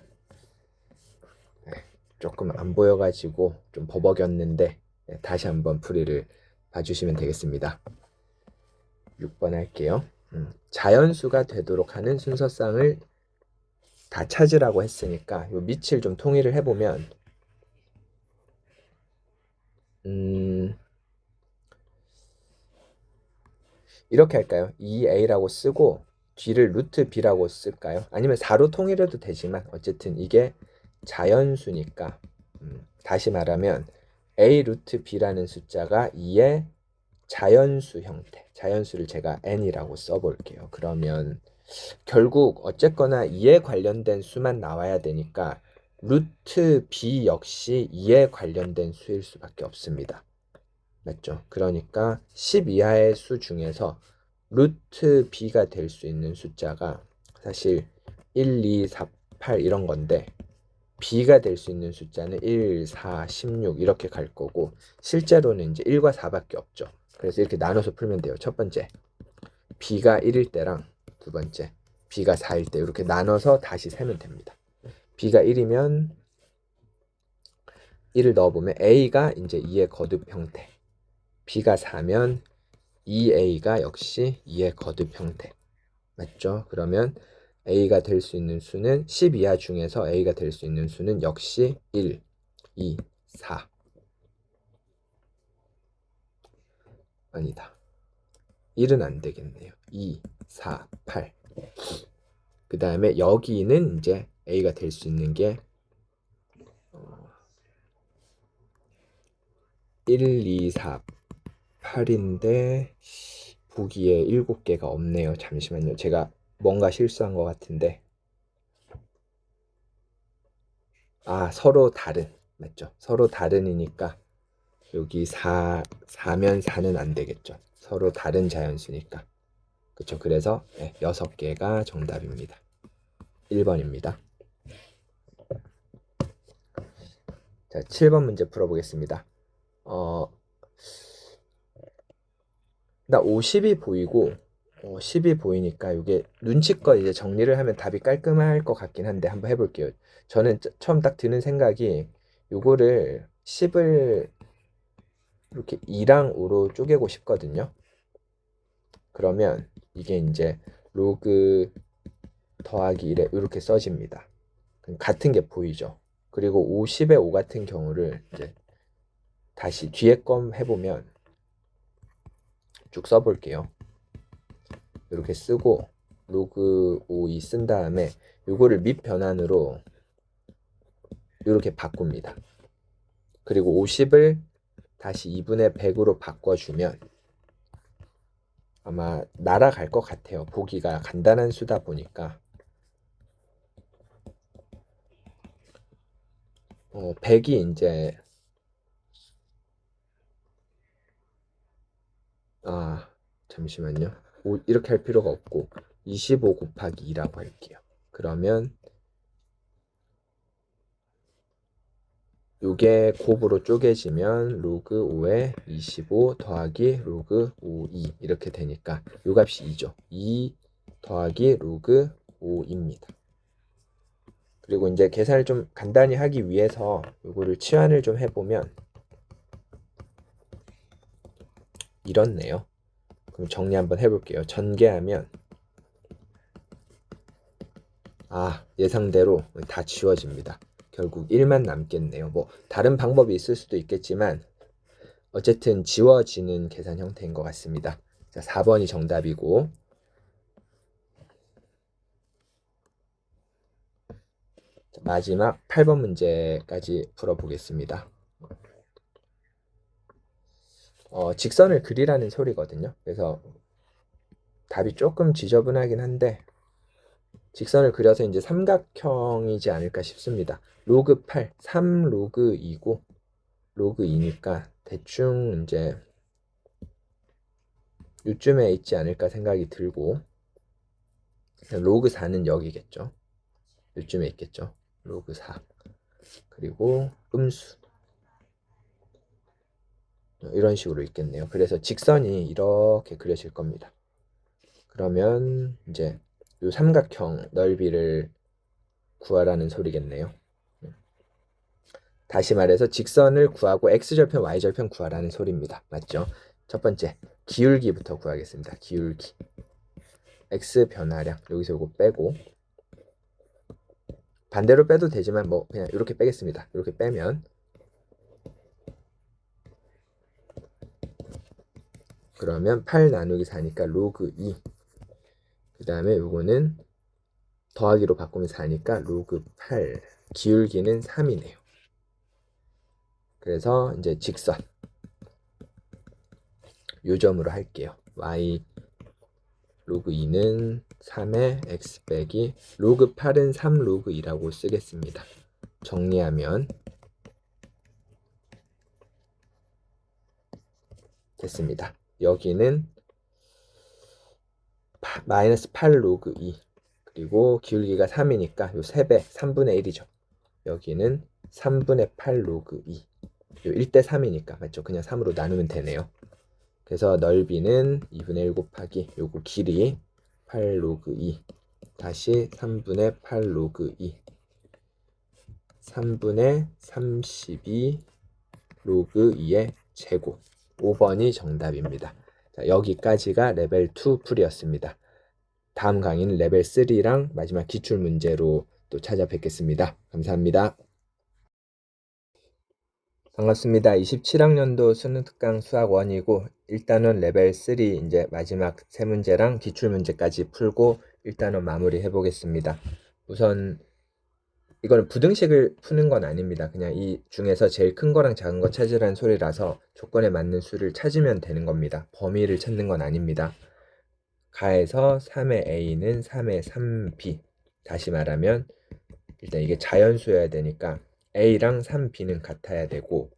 조금 안 보여가지고 좀 버벅였는데 다시 한번 풀이를 봐주시면 되겠습니다. 6번 할게요. 자연수가 되도록 하는 순서쌍을 다 찾으라고 했으니까 이 밑을 좀 통일을 해보면 이렇게 할까요? 2a라고 쓰고 뒤를 루트 b라고 쓸까요? 아니면 4로 통일해도 되지만 어쨌든 이게 자연수니까 다시 말하면 a 루트 b라는 숫자가 2의 자연수 형태, 자연수를 제가 n이라고 써볼게요. 그러면 결국 어쨌거나 2에 관련된 수만 나와야 되니까 루트 b 역시 2에 관련된 수일 수밖에 없습니다. 맞죠? 그러니까 10 이하의 수 중에서 루트 b가 될 수 있는 숫자가 사실 1, 2, 4, 8 이런 건데 b가 될 수 있는 숫자는 1, 4, 16 이렇게 갈 거고 실제로는 이제 1과 4밖에 없죠. 그래서 이렇게 나눠서 풀면 돼요. 첫 번째 b가 1일 때랑 두 번째 b가 4일 때 이렇게 나눠서 다시 세면 됩니다. b가 1이면 1을 넣어보면 a가 이제 2의 거듭 형태, b가 4면 2a가 역시 2의 거듭 형태. 맞죠? 그러면 a가 될 수 있는 수는 10 이하 중에서 a가 될 수 있는 수는 역시 1, 2, 4. 아니다. 1은 안 되겠네요. 2, 4, 8. 그 다음에 여기는 이제 a가 될 수 있는 게 1, 2, 4, 8인데 보기에 7개가 없네요. 잠시만요. 제가 뭔가 실수한 것 같은데 서로 다른. 맞죠? 서로 다른이니까 여기 4면 4는 안 되겠죠. 서로 다른 자연수니까. 그쵸? 그래서 6개가 정답입니다. 1번입니다. 자, 7번 문제 풀어보겠습니다. 나 50이 보이고 10이 보이니까 이게 눈치껏 이제 정리를 하면 답이 깔끔할 것 같긴 한데 한번 해볼게요. 저는 처음 딱 드는 생각이 요거를 10을 이렇게 2랑 5로 쪼개고 싶거든요. 그러면 이게 이제 로그 더하기 1에 이렇게 써집니다. 같은 게 보이죠. 그리고 50의 5 같은 경우를 이제 다시 뒤에 거 해보면 쭉 써볼게요. 이렇게 쓰고 로그 5이 쓴 다음에 이거를 밑 변환으로 이렇게 바꿉니다. 그리고 50을 다시 2분의 100으로 바꿔주면 아마 날아갈 것 같아요. 보기가 간단한 수다 보니까 100이 이제 잠시만요. 이렇게 할 필요가 없고 25 곱하기 2라고 할게요. 그러면 요게 곱으로 쪼개지면 로그 5에 25 더하기 로그 5, 2 이렇게 되니까 요 값이 2죠. 2 더하기 로그 5입니다. 그리고 이제 계산을 좀 간단히 하기 위해서 요거를 치환을 좀 해보면 이렇네요. 그럼 정리 한번 해볼게요. 전개하면 예상대로 다 지워집니다. 결국 1만 남겠네요. 뭐 다른 방법이 있을 수도 있겠지만 어쨌든 지워지는 계산 형태인 것 같습니다. 자, 4번이 정답이고 마지막 8번 문제까지 풀어보겠습니다. 직선을 그리라는 소리거든요. 그래서 답이 조금 지저분하긴 한데 직선을 그려서 이제 삼각형이지 않을까 싶습니다. 로그 8, 3 로그 2고 로그 2니까 대충 이제 요쯤에 있지 않을까 생각이 들고 로그 4는 여기겠죠. 요쯤에 있겠죠. 로그 4 그리고 음수 이런 식으로 있겠네요. 그래서 직선이 이렇게 그려질 겁니다. 그러면 이제 이 삼각형 넓이를 구하라는 소리겠네요. 다시 말해서 직선을 구하고 x절편, y절편 구하라는 소리입니다. 맞죠? 첫 번째, 기울기부터 구하겠습니다. 기울기. x 변화량, 여기서 이거 빼고 반대로 빼도 되지만 뭐 그냥 이렇게 빼겠습니다. 이렇게 빼면 그러면 8 나누기 4니까 로그 2. 그 다음에 요거는 더하기로 바꾸면 4니까 로그 8. 기울기는 3이네요. 그래서 이제 직선 요점으로 할게요. y 로그 2는 3의 x 빼기 로그 8은 3 로그 2라고 쓰겠습니다. 정리하면 됐습니다. 여기는 마이너스 8 로그 2 그리고 기울기가 3이니까 요 3배 3분의 1이죠. 여기는 3분의 8 로그 2 요 1대 3이니까 맞죠? 그냥 3으로 나누면 되네요. 그래서 넓이는 2분의 1 곱하기 요거 길이 8 로그 2 다시 3분의 8 로그 2 3분의 32 로그 2의 제곱 5번이 정답입니다. 자, 여기까지가 레벨 2 풀이였습니다. 다음 강의는 레벨 3랑 마지막 기출문제로 또 찾아뵙겠습니다. 감사합니다. 반갑습니다. 27학년도 수능특강 수학 1이고 1단원 레벨 3 이제 마지막 세 문제랑 기출문제까지 풀고 1단원 마무리 해보겠습니다. 우선 이거는 부등식을 푸는 건 아닙니다. 그냥 이 중에서 제일 큰 거랑 작은 거 찾으라는 소리라서 조건에 맞는 수를 찾으면 되는 겁니다. 범위를 찾는 건 아닙니다. 가에서 3의 a는 3의 3b 다시 말하면 일단 이게 자연수여야 되니까 a랑 3b는 같아야 되고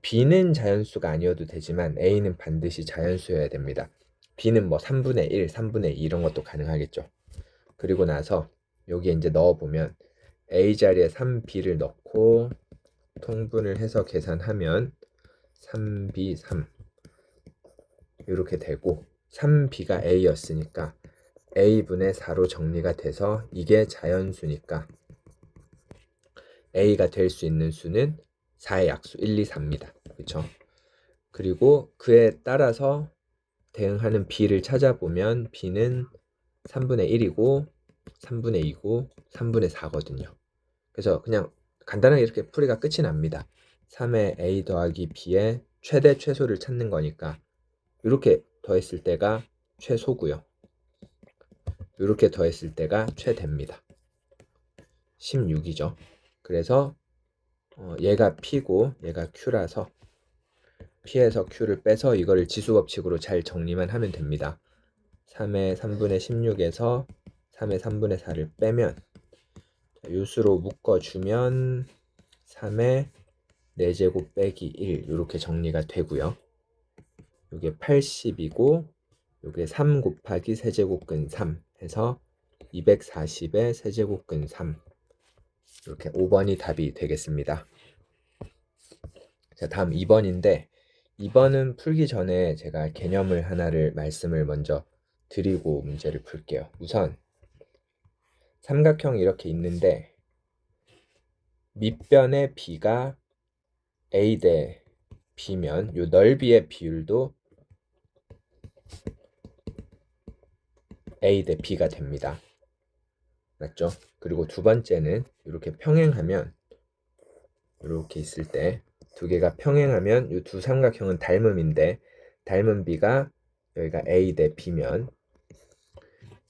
b는 자연수가 아니어도 되지만 a는 반드시 자연수여야 됩니다. b는 뭐 3분의 1, 3분의 2 이런 것도 가능하겠죠. 그리고 나서 여기에 이제 넣어보면 a 자리에 3b를 넣고 통분을 해서 계산하면 3b 3 이렇게 되고 3b가 a였으니까 a분의 4로 정리가 돼서 이게 자연수니까 a가 될 수 있는 수는 4의 약수 1, 2, 4입니다. 그렇죠? 그리고 그에 따라서 대응하는 b를 찾아보면 b는 3분의 1이고 3분의 2고 3분의 4거든요. 그래서 그냥 간단하게 이렇게 풀이가 끝이 납니다. 3의 a 더하기 b의 최대 최소를 찾는 거니까 이렇게 더했을 때가 최소고요. 이렇게 더했을 때가 최대입니다. 16이죠. 그래서 얘가 p고 얘가 q라서 p에서 q를 빼서 이거를 지수법칙으로 잘 정리만 하면 됩니다. 3의 3분의 16에서 3의 3분의 4를 빼면 요수로 묶어주면 3의 4제곱 빼기 1 이렇게 정리가 되고요. 이게 80이고 이게 3 곱하기 세제곱근 3 해서 240의 세제곱근 3 이렇게 5번이 답이 되겠습니다. 자, 다음 2번인데 2번은 풀기 전에 제가 개념을 하나를 말씀을 먼저 드리고 문제를 풀게요. 우선 삼각형이 이렇게 있는데 밑변의 b가 a 대 b면 이 넓이의 비율도 a 대 b가 됩니다. 맞죠? 그리고 두 번째는 이렇게 평행하면 이렇게 있을 때 두 개가 평행하면 이 두 삼각형은 닮음인데 닮은 b가 여기가 a 대 b면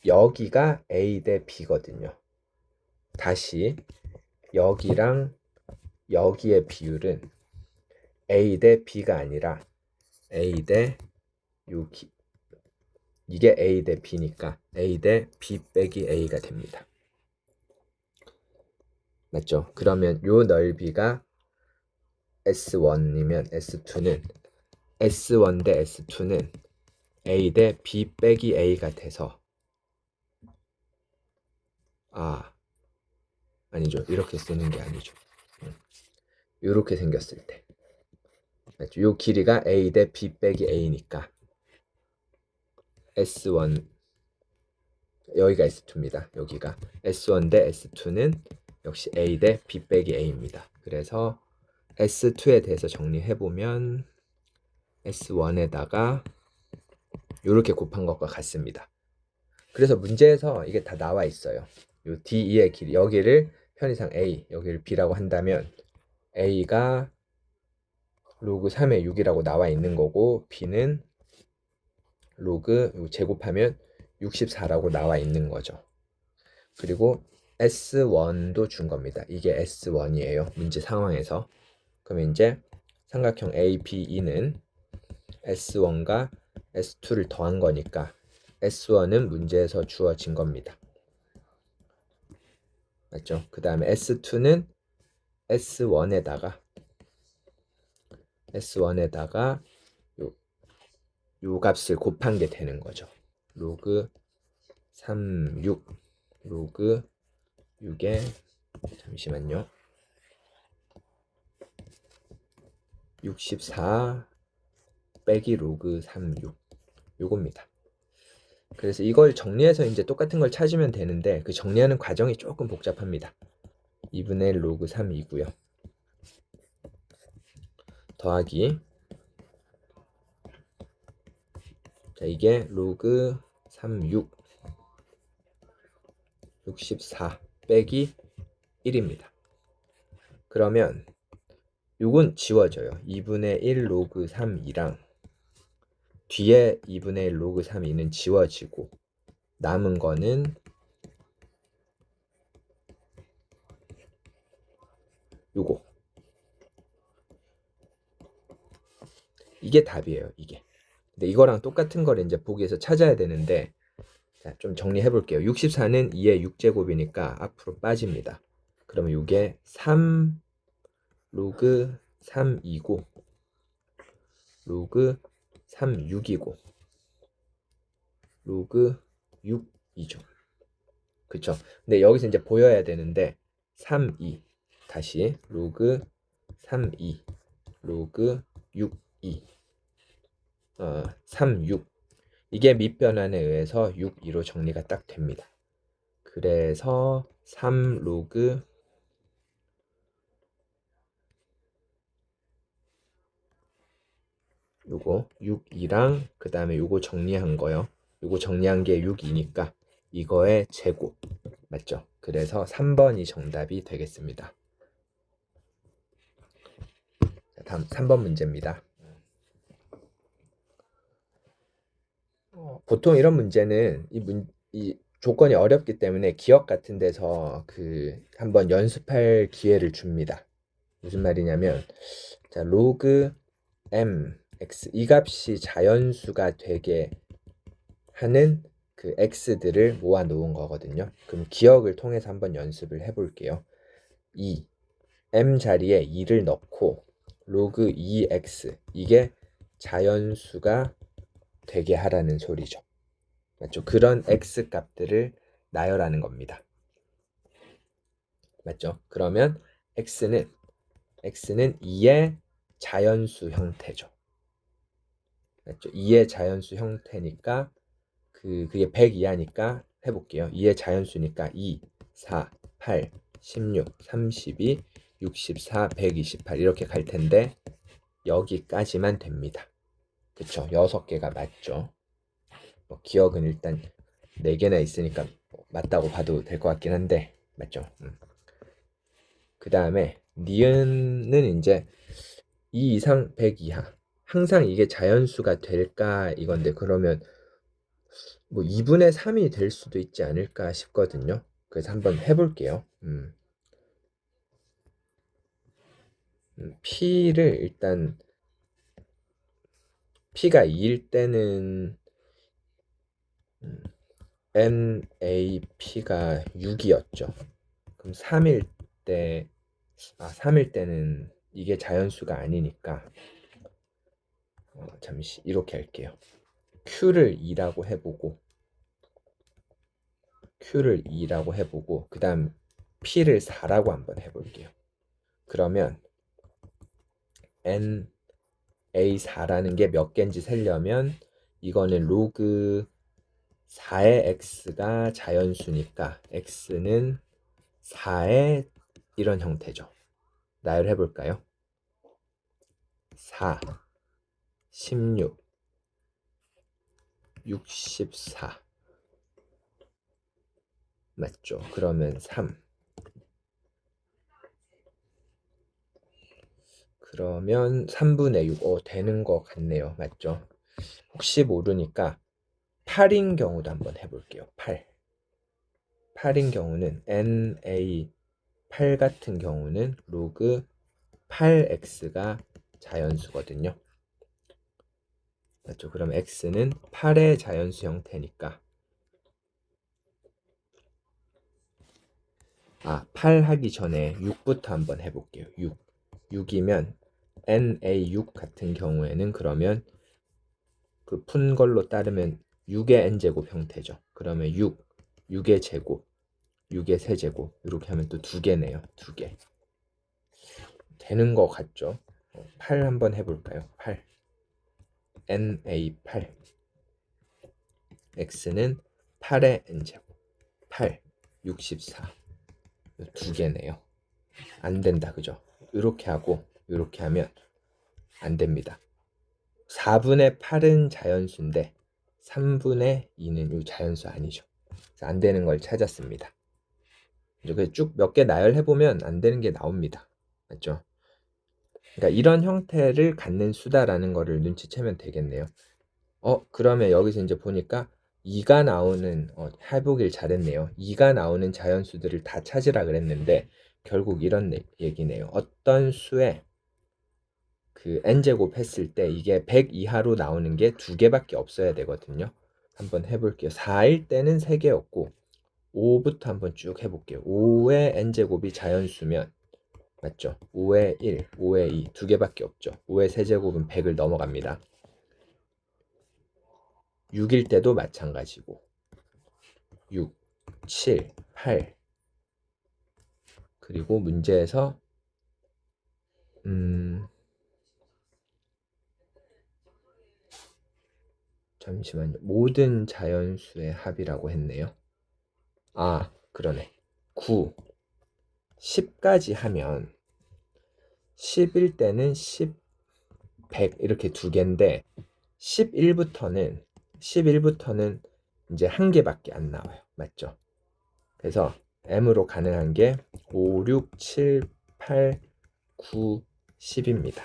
여기가 a 대 b거든요. 다시 여기랑 여기의 비율은 a 대 b가 아니라 A 대 요 이게 A 대 B니까 A 대 B 빼기 A가 됩니다. 맞죠? 그러면 요 넓이가 S1이면 S2는 S1 대 S2는 A 대 B 빼기 A가 돼서 아니죠. 이렇게 쓰는 게 아니죠. 이렇게 생겼을 때 맞죠? 요 길이가 A 대 B 빼기 A니까 S1 여기가 S2입니다. 여기가 S1 대 S2는 역시 A 대 B 빼기 A입니다. 그래서 S2에 대해서 정리해보면 S1에다가 이렇게 곱한 것과 같습니다. 그래서 문제에서 이게 다 나와 있어요. 요 D2의 길이 여기를 편의상 A, 여기를 B라고 한다면 A가 로그 3의 6이라고 나와 있는 거고 B는 로그 제곱하면 64라고 나와 있는 거죠. 그리고 S1도 준 겁니다. 이게 S1이에요. 문제 상황에서. 그러면 이제 삼각형 ABE는 S1과 S2를 더한 거니까 S1은 문제에서 주어진 겁니다. 맞죠? 그 다음에 S2는 S1에다가 요 값을 곱한 게 되는 거죠. 로그 36 로그 6에 잠시만요. 64 빼기 로그 36 요겁니다. 그래서 이걸 정리해서 이제 똑같은 걸 찾으면 되는데 그 정리하는 과정이 조금 복잡합니다. 2분의 1 로그 3이고요. 더하기 자 이게 로그 36 64 빼기 1입니다. 그러면 요건 지워져요. 2분의 1 로그 3이랑 뒤에 2분의 1 로그 3이는 지워지고 남은 거는 요거 이게 답이에요. 이게 근데 이거랑 똑같은 거를 이제 보기에서 찾아야 되는데 자, 좀 정리해 볼게요. 64는 2의 6제곱이니까 앞으로 빠집니다. 그러면 이게 3 로그 3이고 로그 36이고 로그 6이죠. 그쵸? 근데 여기서 이제 보여야 되는데 32 다시 로그 32 로그 62 36 이게 밑변환에 의해서 62로 정리가 딱 됩니다. 그래서 3 로그 요거 6이랑 그 다음에 요거 정리한 거요. 요거 정리한 게 6이니까 이거의 제곱 맞죠? 그래서 3번이 정답이 되겠습니다. 자, 다음 3번 문제입니다. 보통 이런 문제는 이 조건이 어렵기 때문에 기억 같은 데서 한번 연습할 기회를 줍니다. 무슨 말이냐면 자 로그 m x 이 값이 자연수가 되게 하는 그 x들을 모아 놓은 거거든요. 그럼 기억을 통해서 한번 연습을 해볼게요. 2 m 자리에 2를 넣고 로그 2x 이게 자연수가 되게 하라는 소리죠. 맞죠? 그런 x 값들을 나열하는 겁니다. 맞죠? 그러면 x는 2의 자연수 형태죠. 맞죠? 2의 자연수 형태니까 그게 100 이하니까 해볼게요. 2의 자연수니까 2, 4, 8, 16, 32, 64, 128 이렇게 갈 텐데 여기까지만 됩니다. 그쵸? 6개가 맞죠? 기억은 일단 4개나 있으니까 맞다고 봐도 될 것 같긴 한데 맞죠? 그 다음에 니은은 이제 2 이상 100 이하 항상 이게 자연수가 될까 이건데 그러면 뭐 2분의 3이 될 수도 있지 않을까 싶거든요. 그래서 한번 해볼게요. P를 일단 P가 2일 때는 NAP가 6이었죠. 그럼 3일 때는 이게 자연수가 아니니까 잠시 이렇게 할게요. Q를 2라고 해보고 그 다음 P를 4라고 한번 해볼게요. 그러면 NA4라는 게 몇 개인지 세려면 이거는 로그 4의 x가 자연수니까 x는 4의 이런 형태죠. 나열해볼까요? 4, 16, 64 맞죠? 그러면 3 그러면 3분의 6 되는 것 같네요. 맞죠? 혹시 모르니까 8인 경우도 한번 해볼게요. 8인 경우는 NA8 같은 경우는 로그 8x가 자연수거든요. 맞죠? 그럼 x는 8의 자연수 형태니까 8 하기 전에 6부터 한번 해볼게요. 6이면 NA6 같은 경우에는 그러면 그 푼 걸로 따르면 6의 n제곱 형태죠. 그러면 6의 제곱, 6의 세제곱 이렇게 하면 또 2개네요. 2개. 되는 것 같죠? 8 한번 해볼까요? 8 NA8 x는 8의 n제곱 8 64 2개네요. 안 된다 그죠? 이렇게 하고 이렇게 하면 안 됩니다. 4분의 8은 자연수인데 3분의 2는 이 자연수 아니죠. 안 되는 걸 찾았습니다. 이렇게 쭉 몇 개 나열해보면 안 되는 게 나옵니다. 맞죠? 그러니까 이런 형태를 갖는 수다라는 거를 눈치채면 되겠네요. 그러면 여기서 이제 보니까 2가 나오는 해보길 잘했네요. 2가 나오는 자연수들을 다 찾으라 그랬는데 결국 이런 얘기네요. 어떤 수에 그 n제곱 했을 때 이게 100 이하로 나오는 게 2개밖에 없어야 되거든요. 한번 해볼게요. 4일 때는 3개였고 5부터 한번 쭉 해볼게요. 5의 n제곱이 자연수면 맞죠? 5의 1, 5의 2, 2개밖에 없죠. 5의 세제곱은 100을 넘어갑니다. 6일 때도 마찬가지고 6, 7, 8 그리고 문제에서 잠시만요. 모든 자연수의 합이라고 했네요. 그러네. 9, 10까지 하면 10일 때는 10, 100 이렇게 2개인데 11부터는 이제 1개밖에 안 나와요. 맞죠? 그래서 M으로 가능한 게 5, 6, 7, 8, 9, 10입니다.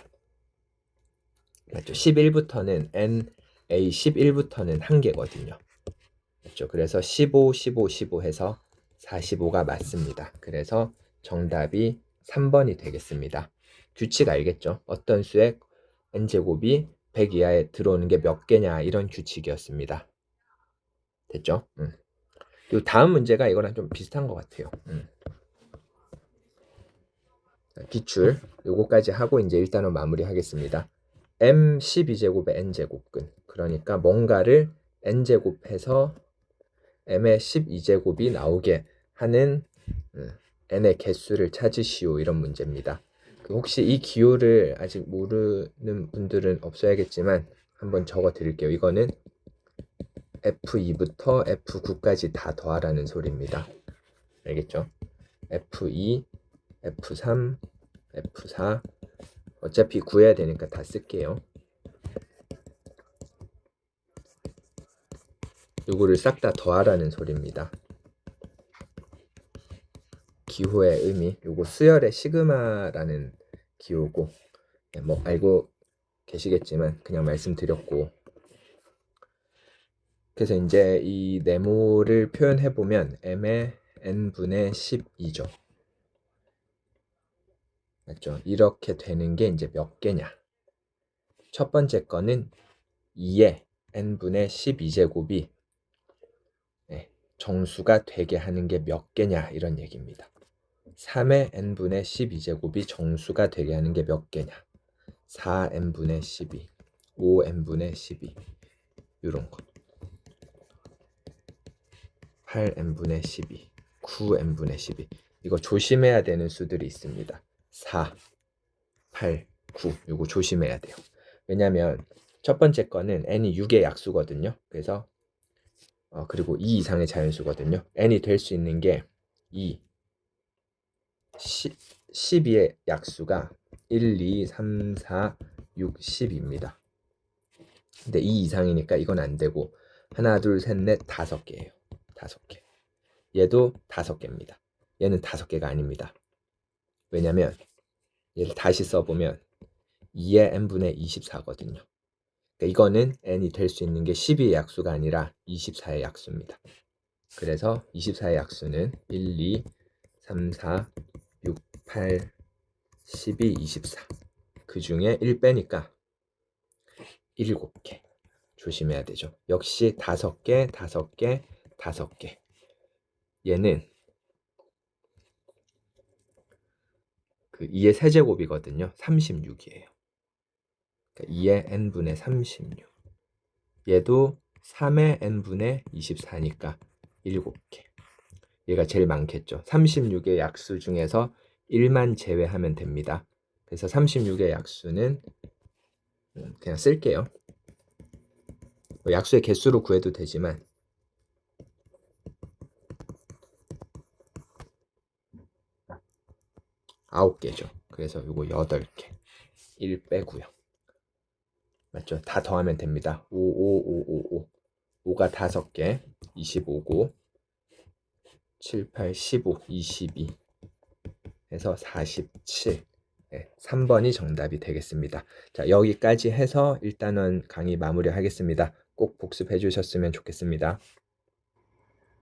맞죠? 11부터는 NA 11부터는 1개거든요. 맞죠? 그래서 15, 15, 15 해서 45가 맞습니다. 그래서 정답이 3번이 되겠습니다. 규칙 알겠죠? 어떤 수의 n제곱이 100 이하에 들어오는 게 몇 개냐 이런 규칙이었습니다. 됐죠? 요 다음 문제가 이거랑 좀 비슷한 것 같아요. 기출 요거까지 하고 이제 일단은 마무리하겠습니다. m 12제곱의 n제곱근 그러니까 뭔가를 n제곱해서 m의 12제곱이 나오게 하는 n의 개수를 찾으시오 이런 문제입니다. 혹시 이 기호를 아직 모르는 분들은 없어야겠지만 한번 적어 드릴게요. 이거는 F2부터 F9까지 다 더하라는 소리입니다. 알겠죠? F2, F3, F4 어차피 구해야 되니까 다 쓸게요. 요거를 싹 다 더하라는 소리입니다. 기호의 의미, 요거 수열의 시그마라는 기호고 뭐 알고 계시겠지만 그냥 말씀드렸고 그래서 이제 이 네모를 표현해 보면 m의 n분의 12죠. 맞죠? 이렇게 되는 게 이제 몇 개냐? 첫 번째 거는 2의 n분의 12제곱이 정수가 되게 하는 게 몇 개냐 이런 얘기입니다. 3의 n분의 12제곱이 정수가 되게 하는 게 몇 개냐. 4n분의 12, 5n분의 12 이런 거. 8n분의 12, 9n분의 12 이거 조심해야 되는 수들이 있습니다. 4, 8, 9 이거 조심해야 돼요. 왜냐면 첫 번째 거는 n이 6의 약수거든요. 그래서 그리고 2 이상의 자연수거든요. n이 될 수 있는 게 2, 12의 약수가 1, 2, 3, 4, 6, 10입니다. 근데 2 이상이니까 이건 안 되고 하나, 둘, 셋, 넷, 5개예요. 5개. 얘도 5개입니다. 얘는 5개가 아닙니다. 왜냐면 얘를 다시 써보면 2의 n분의 24거든요. 그러니까 이거는 n이 될 수 있는 게 12의 약수가 아니라 24의 약수입니다. 그래서 24의 약수는 1, 2, 3, 4, 6, 8, 12, 24. 그 중에 1 빼니까 7개. 조심해야 되죠. 역시 5개, 5개, 5개. 얘는 그 2의 세제곱이거든요. 36이에요. 그러니까 2의 n분의 36. 얘도 3의 n분의 24니까 7개. 얘가 제일 많겠죠. 36의 약수 중에서 1만 제외하면 됩니다. 그래서 36의 약수는 그냥 쓸게요. 약수의 개수로 구해도 되지만 9개죠. 그래서 이거 8개. 1 빼고요. 맞죠? 다 더하면 됩니다. 5, 5, 5, 5, 5. 5가 5개. 25고 7, 8, 15, 22 해서 47. 네, 3번이 정답이 되겠습니다. 자, 여기까지 해서 1단원 강의 마무리하겠습니다. 꼭 복습해 주셨으면 좋겠습니다.